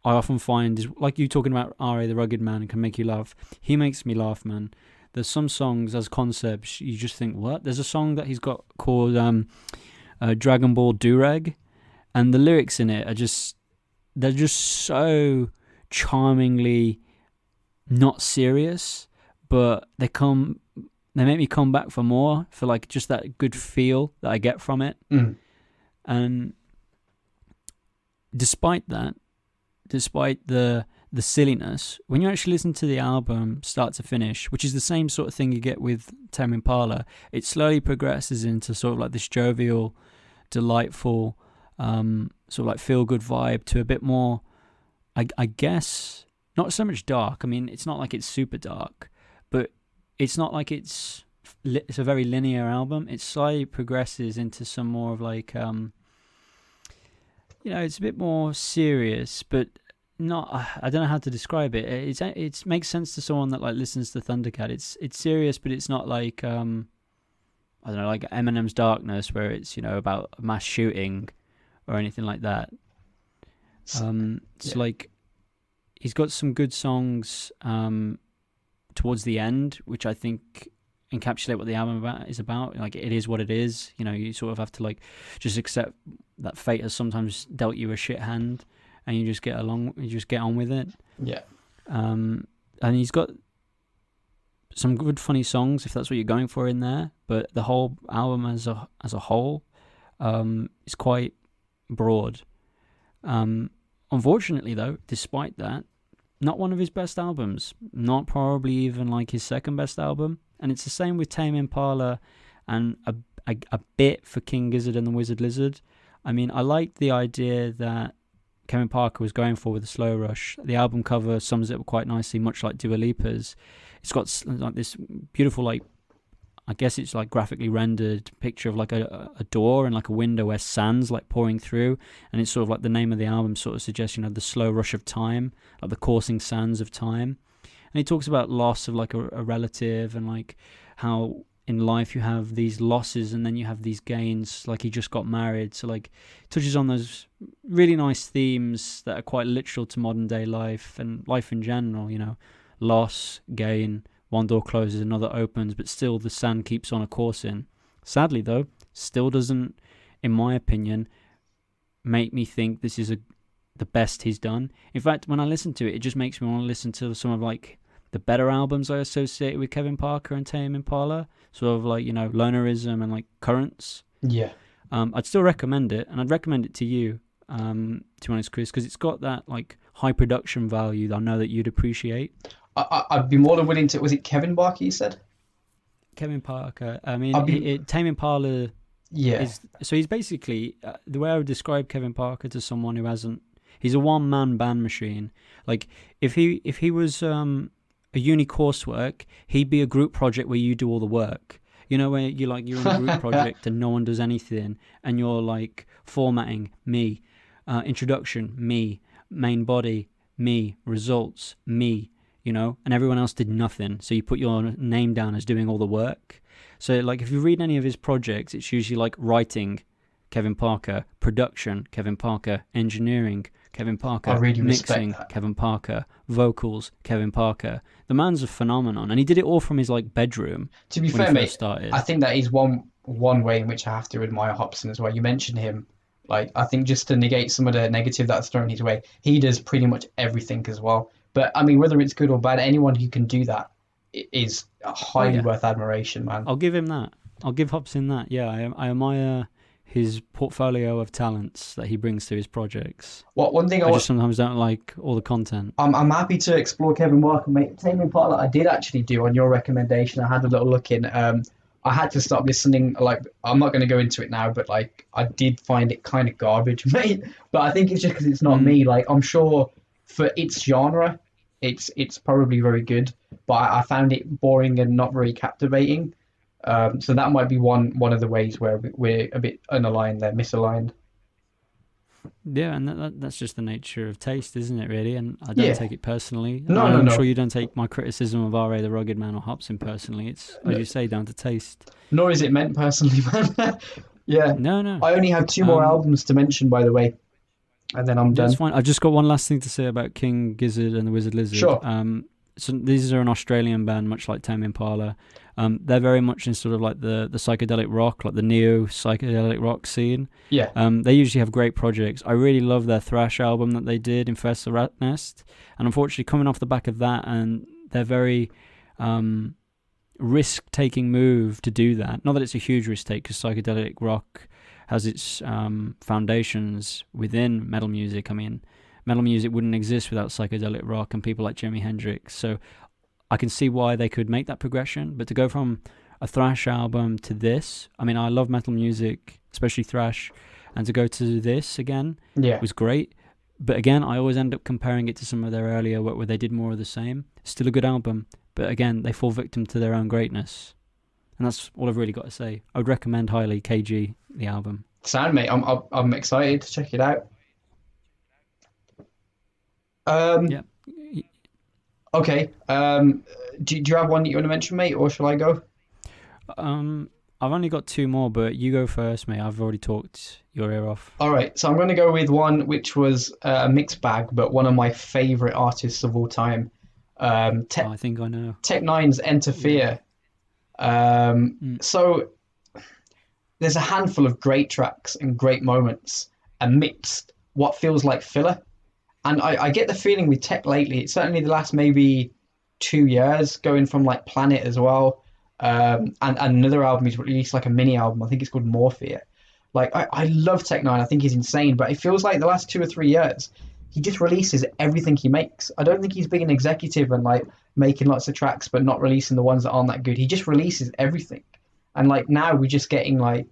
I often find, is like you talking about R.A. the Rugged Man and can make you laugh. He makes me laugh, man. There's some songs as concepts you just think, what? There's a song that he's got called Dragon Ball Durag, and the lyrics in it they're just so charmingly not serious, but they make me come back for more, for like just that good feel that I get from it. And despite the silliness, when you actually listen to the album start to finish, which is the same sort of thing you get with Tame Impala, it slowly progresses into sort of like this jovial, delightful, sort of like feel good vibe to a bit more, I guess, not so much dark. I mean, it's not like it's super dark, but it's not like it's a very linear album. It slightly progresses into some more of like it's a bit more serious, but not. I don't know how to describe it. It makes sense to someone that like listens to Thundercat. It's serious, but it's not like I don't know, like Eminem's Darkness, where it's about a mass shooting or anything like that. It's like he's got some good songs towards the end, which I think encapsulate what the album is about. Like, it is what it is. You sort of have to like just accept that fate has sometimes dealt you a shit hand, and you just get on with it. Yeah. And he's got some good funny songs if that's what you're going for in there, but the whole album as a whole is quite broad. Unfortunately though, despite that, not one of his best albums, not probably even like his second best album. And it's the same with Tame Impala and a bit for King Gizzard and the Wizard Lizard. I mean, I liked the idea that Kevin Parker was going for with the Slow Rush. The album cover sums it up quite nicely, much like Dua Lipa's. It's got like this beautiful, like, I guess it's like graphically rendered picture of like a door and like a window where sand's like pouring through, and it's sort of like the name of the album sort of suggests, the slow rush of time, like the coursing sands of time. And he talks about loss of like a relative, and like how in life you have these losses and then you have these gains, like he just got married. So like touches on those really nice themes that are quite literal to modern day life and life in general, loss, gain. One door closes, another opens, but still the sand keeps on a coursing. Sadly, though, still doesn't, in my opinion, make me think this is the best he's done. In fact, when I listen to it, it just makes me want to listen to some of like the better albums I associate with Kevin Parker and Tame Impala, sort of like Lonerism and like Currents. Yeah. I'd still recommend it, and I'd recommend it to you, to be honest, Chris, because it's got that like high production value that I know that you'd appreciate. I'd be more than willing to. Was it Kevin Parker you said? Kevin Parker. I mean, Tame Impala. Yeah. So he's basically the way I would describe Kevin Parker to someone who hasn't. He's a one-man band machine. Like if he was a uni coursework, he'd be a group project where you do all the work. Where you're in a group project and no one does anything, and you're like formatting me, introduction me, main body me, results me. And everyone else did nothing. So you put your name down as doing all the work. So like if you read any of his projects, it's usually like writing, Kevin Parker, production, Kevin Parker, engineering, Kevin Parker, I really mixing, respect that. Kevin Parker, vocals, Kevin Parker. The man's a phenomenon, and he did it all from his like bedroom. To be when fair, he mate, first started. I think that is one way in which I have to admire Hobson as well. You mentioned him. Like, I think just to negate some of the negative that's thrown his way, he does pretty much everything as well. But I mean, whether it's good or bad, anyone who can do that is highly worth admiration, man. I'll give him that. I'll give Hobson that. Yeah, I admire his portfolio of talents that he brings to his projects. One thing I just sometimes don't like all the content. I'm happy to explore Kevin Parker, mate. Tame Impala, I did actually do on your recommendation. I had a little look in. I had to stop listening. Like, I'm not going to go into it now, but like, I did find it kind of garbage, mate. But I think it's just because it's not me. Like, I'm sure for its genre, it's probably very good, but I found it boring and not very captivating. So that might be one of the ways where we're a bit unaligned there, misaligned. Yeah, and that's just the nature of taste, isn't it, really? And I don't take it personally. No, I'm sure you don't take my criticism of R.A. the Rugged Man or Hobson personally. It's, as you say, down to taste. Nor is it meant personally, man. Yeah. No. I only have 2 more albums to mention, by the way, and then I'm done. That's fine. I've just got one last thing to say about King Gizzard and the Wizard Lizard. Sure. So these are an Australian band, much like Tame Impala. They're very much in sort of like the psychedelic rock, like the neo psychedelic rock scene. Yeah. They usually have great projects. I really love their thrash album that they did, Infest the Rat Nest. And unfortunately, coming off the back of that, and their very risk-taking move to do that. Not that it's a huge risk-take, because psychedelic rock has its foundations within metal music. I mean, metal music wouldn't exist without psychedelic rock and people like Jimi Hendrix. So I can see why they could make that progression. But to go from a thrash album to this, I mean, I love metal music, especially thrash, and to go to this again was great. But again, I always end up comparing it to some of their earlier work where they did more of the same. Still a good album, but again, they fall victim to their own greatness. And that's all I've really got to say. I would recommend highly KG, the album. Sound, mate. I'm excited to check it out. Um, Yeah. okay. Do you have one that you want to mention, mate, or shall I go? I've only got two more, but you go first, mate. I've already talked your ear off. All right, so I'm going to go with one which was a mixed bag, but one of my favorite artists of all time. I think I know. Tech Nine's Enter Yeah. Fear. Mm. So there's a handful of great tracks and great moments amidst what feels like filler. And I get the feeling with tech lately, it's certainly the last maybe 2 years, going from like Planet as well. And another album he's released, like a mini album, I think it's called Morphia. Like I love Tech Nine, I think he's insane, but it feels like the last 2 or 3 years, he just releases everything he makes. I don't think he's being an executive and like making lots of tracks but not releasing the ones that aren't that good. He just releases everything. And like now we're just getting like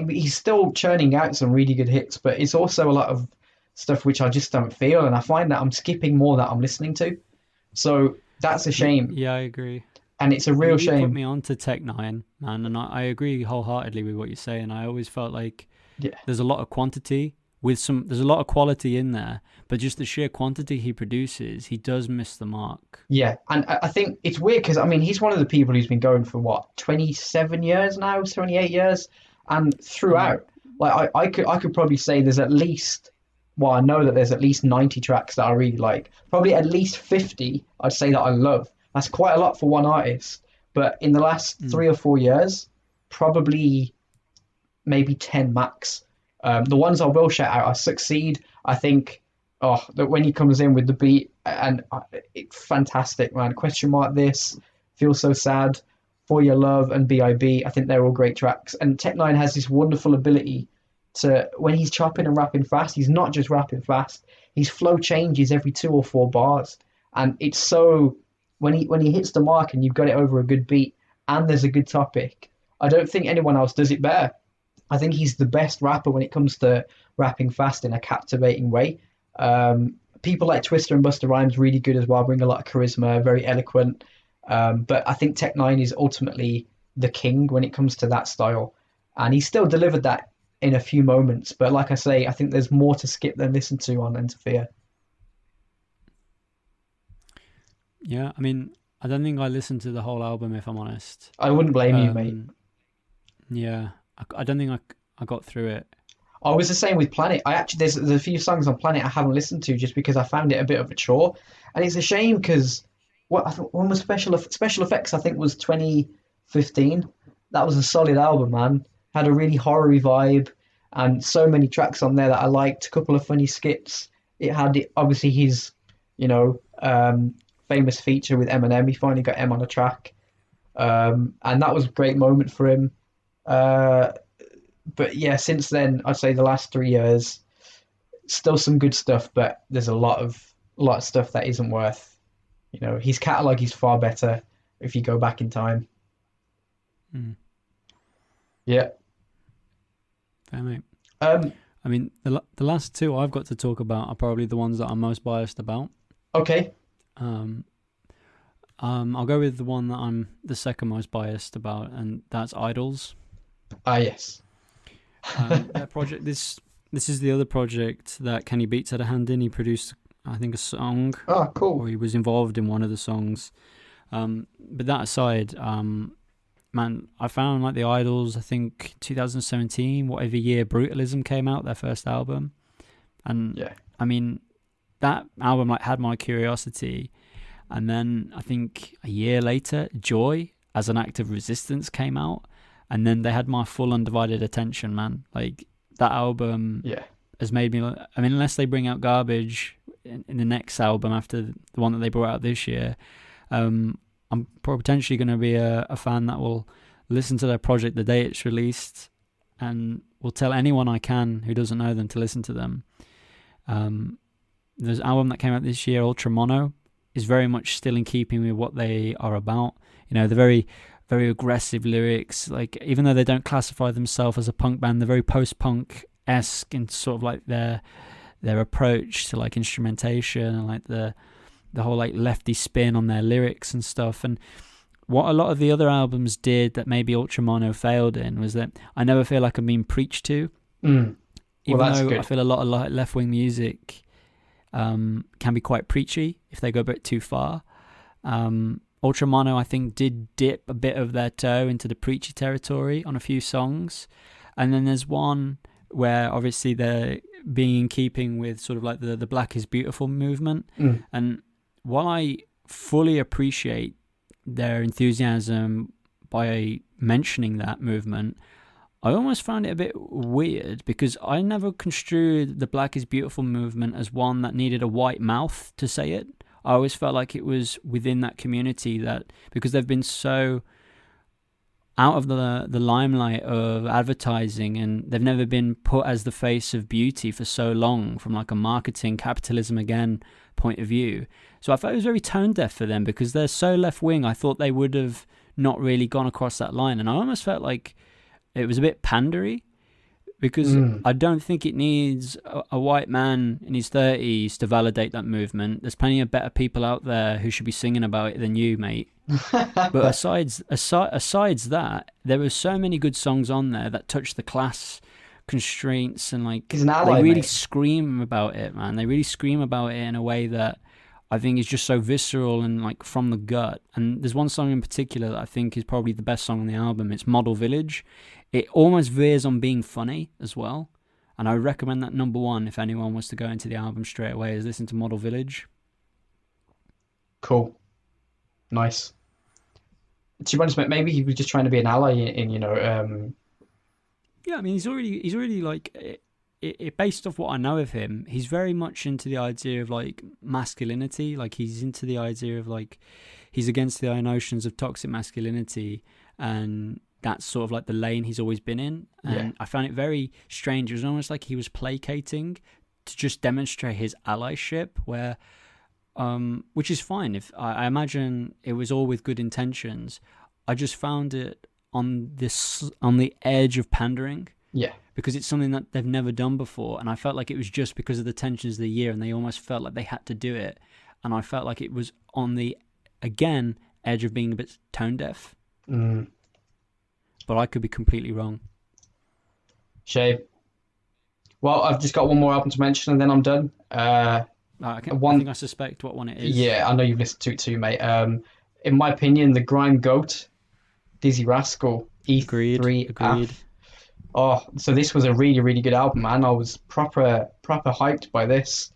he's still churning out some really good hits, but it's also a lot of stuff which I just don't feel, and I find that I'm skipping more that I'm listening to. So that's a shame, Yeah, I agree. and it's a I mean, real you put shame. me on to Tech Nine, man, and I agree wholeheartedly with what you're saying. I always felt like Yeah, there's a lot of quantity with there's a lot of quality in there, but just the sheer quantity he produces, he does miss the mark. yeah, and I think it's weird because I mean he's one of the people who's been going for what 27 years now, 28 years, and Mm. throughout, like I could probably say there's at least, well, I know that there's at least 90 tracks that I really like. Probably at least 50 I'd say that I love. That's quite a lot for one artist. But in the last Mm. 3 or 4 years, probably maybe 10 max. The ones I will shout out are Succeed. I think, oh, that when he comes in with the beat, and it's fantastic, man. Question mark this, Feel So Sad, For Your Love, and B.I.B. I think they're all great tracks. And Tech Nine has this wonderful ability to, when he's chopping and rapping fast, he's not just rapping fast. His flow changes every 2 or 4 bars, and it's so, when he hits the mark and you've got it over a good beat and there's a good topic. I don't think anyone else does it better. I think he's the best rapper when it comes to rapping fast in a captivating way. People like Twister and Busta Rhymes really good as well, bring a lot of charisma, very eloquent. But I think Tech Nine is ultimately the king when it comes to that style, and he still delivered that in a few moments. But like I say, I think there's more to skip than listen to on Interfere. Yeah, I mean, I don't think I listened to the whole album if I'm honest. I wouldn't blame you, mate. Yeah, I don't think I got through it. I was the same with Planet. I actually there's a few songs on Planet I haven't listened to just because I found it a bit of a chore, and it's a shame because what I thought one was special effects. I think was 2015. That was a solid album, man. Had a really horror vibe, and so many tracks on there that I liked. A couple of funny skits. It had obviously his, famous feature with Eminem. He finally got M on a track, and that was a great moment for him. Uh, but yeah, since then, I'd say the last 3 years, still some good stuff, but there's a lot of stuff that isn't worth. His catalog is far better if you go back in time. Mm, Yeah. fair mate. Um. I mean, the last two I've got to talk about are probably the ones that I'm most biased about. Okay. Um, I'll go with the one that I'm the second most biased about, and that's Idols. Ah, yes. Their project. This is the other project that Kenny Beats had a hand in. He produced, I think, a song, Ah, or cool. he was involved in one of the songs. But that aside, man, I found like the Idols. I think 2017, whatever year Brutalism came out, their first album, and Yeah. I mean that album like had my curiosity. And then I think a year later, Joy as an act of resistance came out, and then they had my full undivided attention, man. Like that album Yeah. has made me. I mean, unless they bring out garbage in the next album after the one that they brought out this year, I'm potentially going to be a fan that will listen to their project the day it's released, and will tell anyone I can who doesn't know them to listen to them. There's an album that came out this year, Ultra Mono, is very much still in keeping with what they are about. The very, very aggressive lyrics. Like, even though they don't classify themselves as a punk band, they're very post-punk-esque in sort of like their their approach to like instrumentation and like the whole like lefty spin on their lyrics and stuff. And what a lot of the other albums did that maybe Ultramono failed in was that I never feel like I'm being preached to. Well, Even that's though good. I feel a lot of left-wing music can be quite preachy if they go a bit too far. Ultramono, I think, did dip a bit of their toe into the preachy territory on a few songs. And then there's one where obviously they're being in keeping with sort of like the Black is Beautiful movement. And while I fully appreciate their enthusiasm by mentioning that movement, I almost found it a bit weird because I never construed the Black is Beautiful movement as one that needed a white mouth to say it. I always felt like it was within that community that, because they've been so out of the limelight of advertising and they've never been put as the face of beauty for so long from like a marketing capitalism again point of view. So I felt it was very tone deaf for them because they're so left wing. I thought they would have not really gone across that line, and I almost felt like it was a bit pandery because I don't think it needs a white man in his 30s to validate that movement. There's plenty of better people out there who should be singing about it than you, mate. But asides that, there were so many good songs on there that touched the class constraints and like He's an ally, they really mate. scream about it, man. They really scream about it in a way that I think is just so visceral and like from the gut. And there's one song in particular that I think is probably the best song on the album. It's Model Village. It almost veers on being funny as well. And I recommend that number one if anyone wants to go into the album straight away is listen to Model Village. Cool. Nice. To be honest, mate, maybe he was just trying to be an ally in Yeah, I mean, he's already like, based off what I know of him, he's very much into the idea of like masculinity. Like he's into the idea of like, he's against the notions of toxic masculinity, and that's sort of like the lane he's always been in. And I found it very strange. It was almost like he was placating to just demonstrate his allyship, where, which is fine. If I imagine it was all with good intentions, I just found it on the edge of pandering. Yeah. Because it's something that they've never done before, and I felt like it was just because of the tensions of the year, and they almost felt like they had to do it, and I felt like it was on the, again, edge of being a bit tone deaf. But I could be completely wrong. Shame. Well, I've just got one more album to mention, and then I'm done. I think I suspect what one it is. Yeah, I know you've listened to it too, mate. In my opinion, the Grime Goat, Dizzy Rascal, E3. Agreed. Oh, so this was a really, really good album, man. I was proper hyped by this.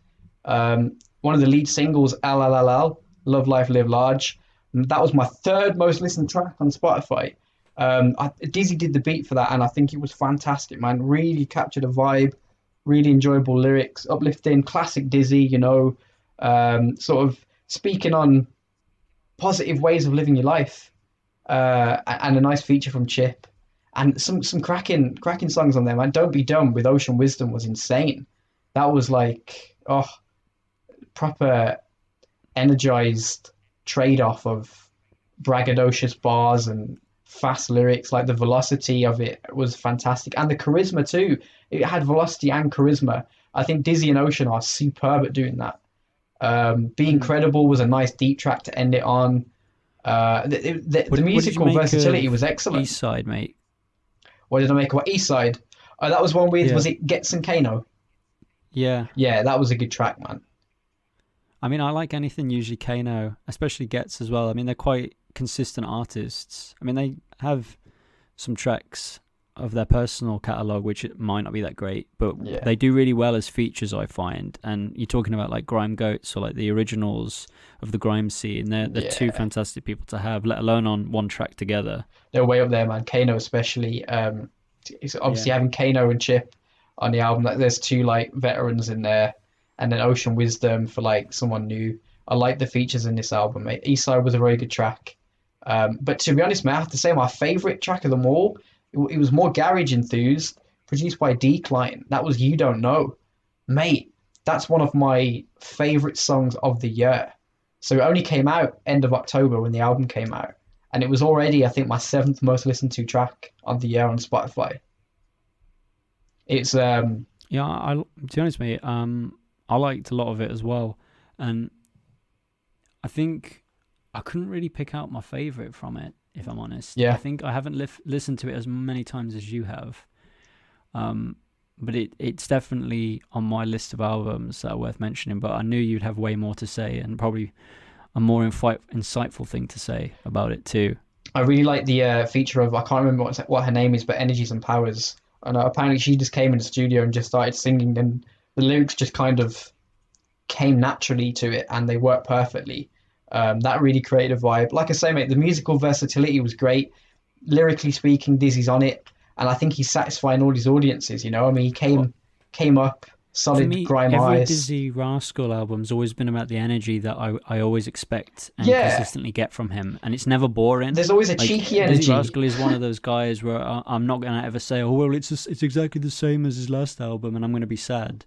One of the lead singles, LLLL, Love Life Live Large. That was my third most listened track on Spotify. Dizzy did the beat for that, and I think it was fantastic, man. Really captured a vibe, really enjoyable lyrics, uplifting, classic Dizzy, sort of speaking on positive ways of living your life, and a nice feature from Chip. And some cracking songs on there, man. Don't Be Dumb with Ocean Wisdom was insane. That was like, proper energized trade-off of braggadocious bars and fast lyrics. Like the velocity of it was fantastic. And the charisma too. It had velocity and charisma. I think Dizzy and Ocean are superb at doing that. Being Credible was a nice deep track to end it on. The musical versatility was excellent. East Side, mate. What did I make? What, East Side? Oh, that was one with, was it Getz and Kano? Yeah. Yeah, that was a good track, man. I mean, I like anything usually Kano, especially Getz as well. I mean, they're quite consistent artists. I mean, they have some tracks of their personal catalogue, which it might not be that great, but they do really well as features, I find. And you're talking about like Grime Goats or like the originals of the grime scene. They're two fantastic people to have, let alone on one track together. They're way up there, man. Kano especially. It's obviously having Kano and Chip on the album. Like, there's two like veterans in there, and then Ocean Wisdom for like someone new. I like the features in this album, mate. Eastside was a very good track. But to be honest, mate, I have to say my favourite track of them all, it was more garage enthused, produced by Decline. That was You Don't Know. Mate, that's one of my favourite songs of the year. So it only came out end of October when the album came out. And it was already, I think, my 7th most listened to track of the year on Spotify. It's to be honest, mate, I liked a lot of it as well, and I think I couldn't really pick out my favorite from it. If I'm honest, I Yeah, think I haven't listened to it as many times as you have. Um, but it's definitely on my list of albums that are worth mentioning. But I knew you'd have way more to say, and probably a more insightful thing to say about it too. I really like the feature of, I can't remember what her name is, but Energies and Powers. And apparently she just came in the studio and just started singing, and the lyrics just kind of came naturally to it, and they worked perfectly. That really created a vibe. Like I say, mate, the musical versatility was great. Lyrically speaking, Dizzy's on it, and I think he's satisfying all his audiences. You know, I mean, he Well, came up for solid me, grime every eyes. Dizzy Rascal album's always been about the energy that I always expect and Yeah, consistently get from him, and it's never boring. there's always a Like cheeky Dizzy energy. Rascal is one of those guys where I'm not gonna ever say, "Oh well, it's exactly the same as his last album," and I'm gonna be sad.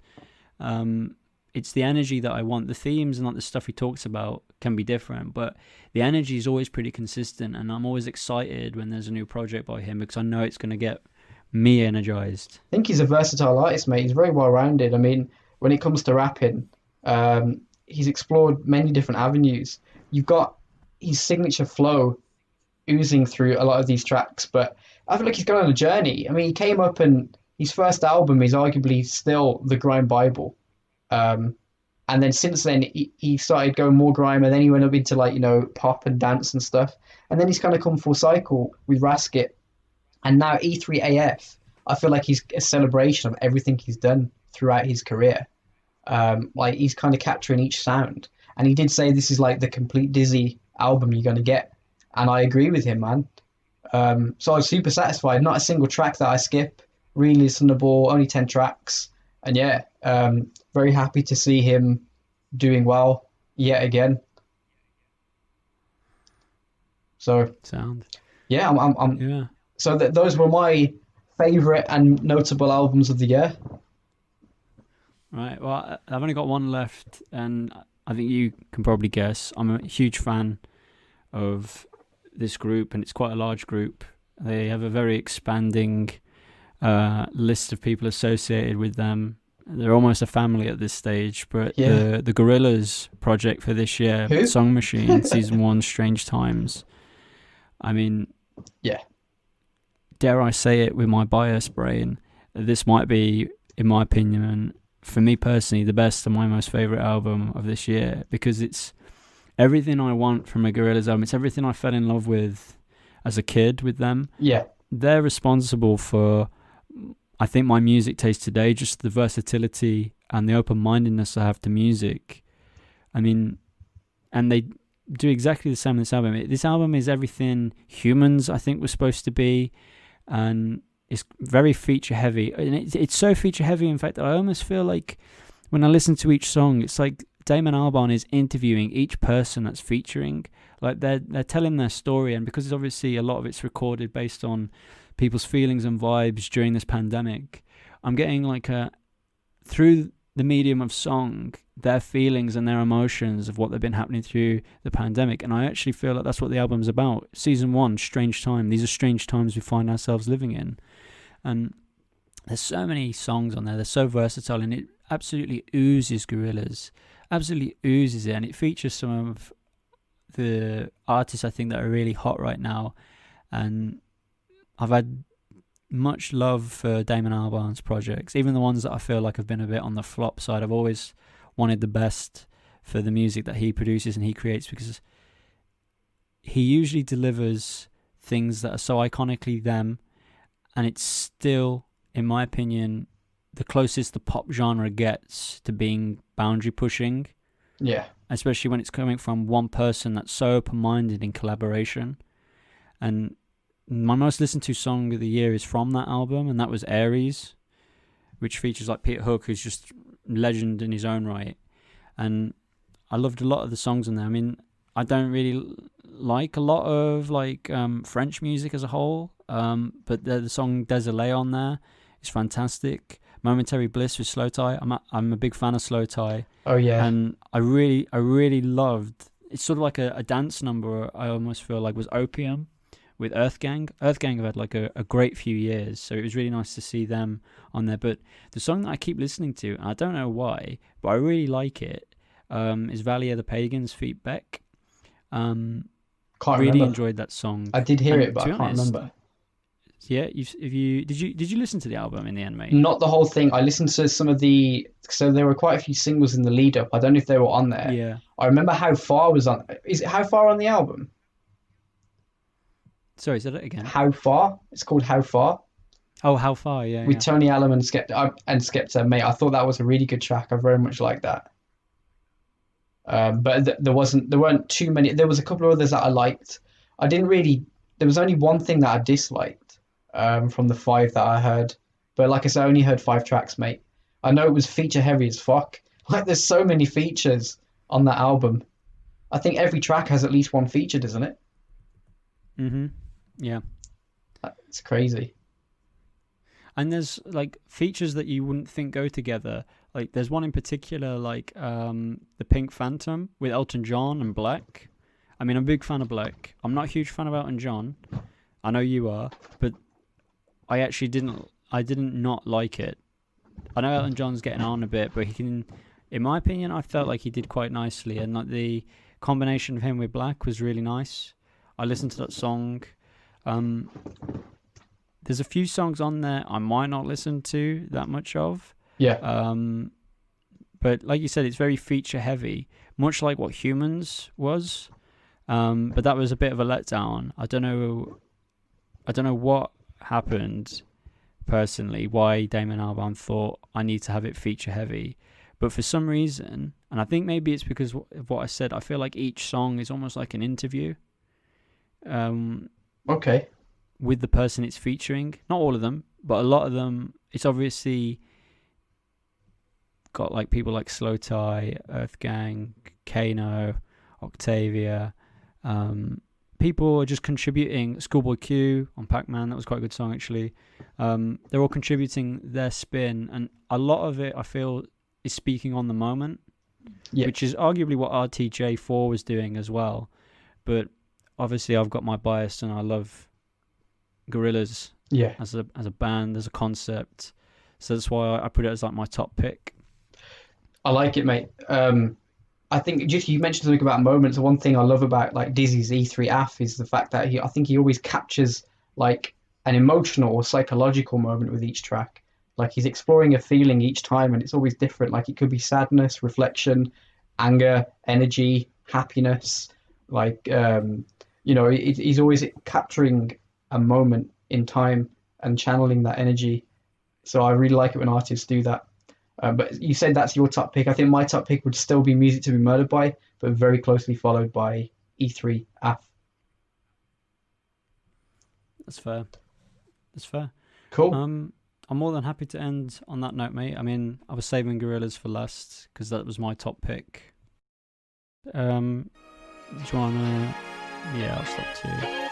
Um, it's the energy that I want. The themes and like the stuff he talks about can be different, but the energy is always pretty consistent, and I'm always excited when there's a new project by him because I know it's gonna get me energized. I think he's a versatile artist, mate. He's very well rounded. I mean, when it comes to rapping, he's explored many different avenues. You've got his signature flow oozing through a lot of these tracks, but I feel like he's gone on a journey. I mean, he came up and his first album is arguably still the Grime Bible. Um, and then since then, he started going more grime, and then he went up into like, pop and dance and stuff. And then he's kind of come full cycle with Rasket, and now E3AF. I feel like he's a celebration of everything he's done throughout his career. Like he's kind of capturing each sound, and he did say this is like the complete Dizzy album you're gonna get, and I agree with him, man. So I was super satisfied. Not a single track that I skip. Really listenable. Only 10 tracks, and yeah, very happy to see him doing well yet again. So Sound. yeah, I'm Yeah. so those were my favorite and notable albums of the year. Right. Well, I've only got one left, and I think you can probably guess. I'm a huge fan of this group, and it's quite a large group. They have a very expanding list of people associated with them. They're almost a family at this stage. But Yeah. the Gorillaz project for this year, Who? Song Machine, Season 1, Strange Times. I mean, Yeah. dare I say it with my bias brain, this might be, in my opinion, for me personally, the best and my most favourite album of this year, because it's everything I want from a Gorillaz album. It's everything I fell in love with as a kid with them. Yeah. They're responsible for, I think, my music taste today, just the versatility and the open-mindedness I have to music. I mean, and they do exactly the same in this album. This album is everything humans, I think, were supposed to be, and it's very feature heavy. And it's so feature heavy, in fact, that I almost feel like when I listen to each song, it's like Damon Albarn is interviewing each person that's featuring. Like they're telling their story, and because it's obviously a lot of it's recorded based on people's feelings and vibes during this pandemic, I'm getting like through the medium of song, their feelings and their emotions of what they've been happening through the pandemic. And I actually feel like that's what the album's about. Season 1, Strange Time. These are strange times we find ourselves living in. And there's so many songs on there. They're so versatile, and it absolutely oozes Gorillaz. Absolutely oozes it. And it features some of the artists I think that are really hot right now. And I've had much love for Damon Albarn's projects, even the ones that I feel like have been a bit on the flop side. I've always wanted the best for the music that he produces and he creates, because he usually delivers things that are so iconically them, and it's still, in my opinion, the closest the pop genre gets to being boundary pushing, Yeah. especially when it's coming from one person that's so open-minded in collaboration. And my most listened to song of the year is from that album, and that was Aries, which features like Peter Hook, who's just legend in his own right. And I loved a lot of the songs on there. I mean, I don't really like a lot of like French music as a whole, but the song Désolé on there is fantastic. Momentary Bliss with Slow Tie. I'm a big fan of Slow Tie, Oh yeah. and I really loved. It's sort of like a dance number. I almost feel like was Opium, with Earth Gang. Earth Gang have had like a great few years, so it was really nice to see them on there. But the song that I keep listening to, and I don't know why, but I really like it, is Valley of the Pagans feat Beck. Can't Really remember. enjoyed that song. I did hear And it, but to be I can't honest, remember. Yeah, did you listen to the album in the end, mate? Not the whole thing. I listened to some of the. So there were quite a few singles in the lead up. I don't know if they were on there. Yeah. I remember How Far was on. Is it How Far on the album? Sorry, say that again. How Far? It's called How Far. Oh, How Far? Yeah, With yeah. Tony Allen and Skepta, mate. I thought that was a really good track. I very much liked that. But there weren't too many. There was a couple of others that I liked. I didn't really. There was only one thing that I disliked from the 5 that I heard. But like I said, I only heard 5 tracks, mate. I know it was feature heavy as fuck. Like there's so many features on that album. I think every track has at least one feature, doesn't it? Yeah. It's crazy. And there's like features that you wouldn't think go together. Like there's one in particular, like the Pink Phantom with Elton John and Black. I mean, I'm a big fan of Black. I'm not a huge fan of Elton John. I know you are, but I actually didn't not like it. I know Elton John's getting on a bit, but he can, in my opinion, I felt like he did quite nicely, and like the combination of him with Black was really nice. I listened to that song. There's a few songs on there I might not listen to that much of. Yeah. But like you said, it's very feature heavy, much like what Humans was. But that was a bit of a letdown. I don't know what happened personally, why Damon Albarn thought I need to have it feature heavy. But for some reason, and I think maybe it's because of what I said, I feel like each song is almost like an interview. Okay. With the person it's featuring. Not all of them, but a lot of them, it's obviously got like people like Slow Tie, Earth Gang, Kano, Octavia. People are just contributing. Schoolboy Q on Pac-Man, that was quite a good song actually. They're all contributing their spin, and a lot of it I feel is speaking on the moment, which is arguably what RTJ4 was doing as well. But obviously I've got my bias, and I love Gorillaz as a band, as a concept, so that's why I put it as like my top pick. I like it, mate. I think just you mentioned something about moments. One thing I love about like Dizzy's E3AF is the fact that I think he always captures like an emotional or psychological moment with each track. Like he's exploring a feeling each time, and it's always different. Like it could be sadness, reflection, anger, energy, happiness. Like he's always capturing a moment in time and channeling that energy. So I really like it when artists do that. But you said that's your top pick. I think my top pick would still be Music to Be Murdered By, but very closely followed by E3AF. That's fair. Cool. I'm more than happy to end on that note, mate. I mean, I was saving Gorillaz for last because that was my top pick. Do you wanna? Yeah, I'll stop too.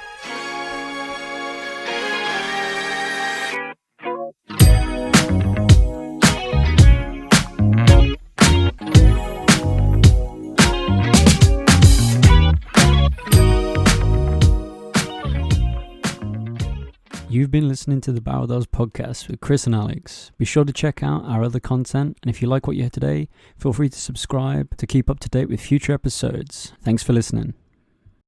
You've been listening to the Barrel podcast with Chris and Alex. Be sure to check out our other content, and if you like what you heard today, feel free to subscribe to keep up to date with future episodes. Thanks for listening.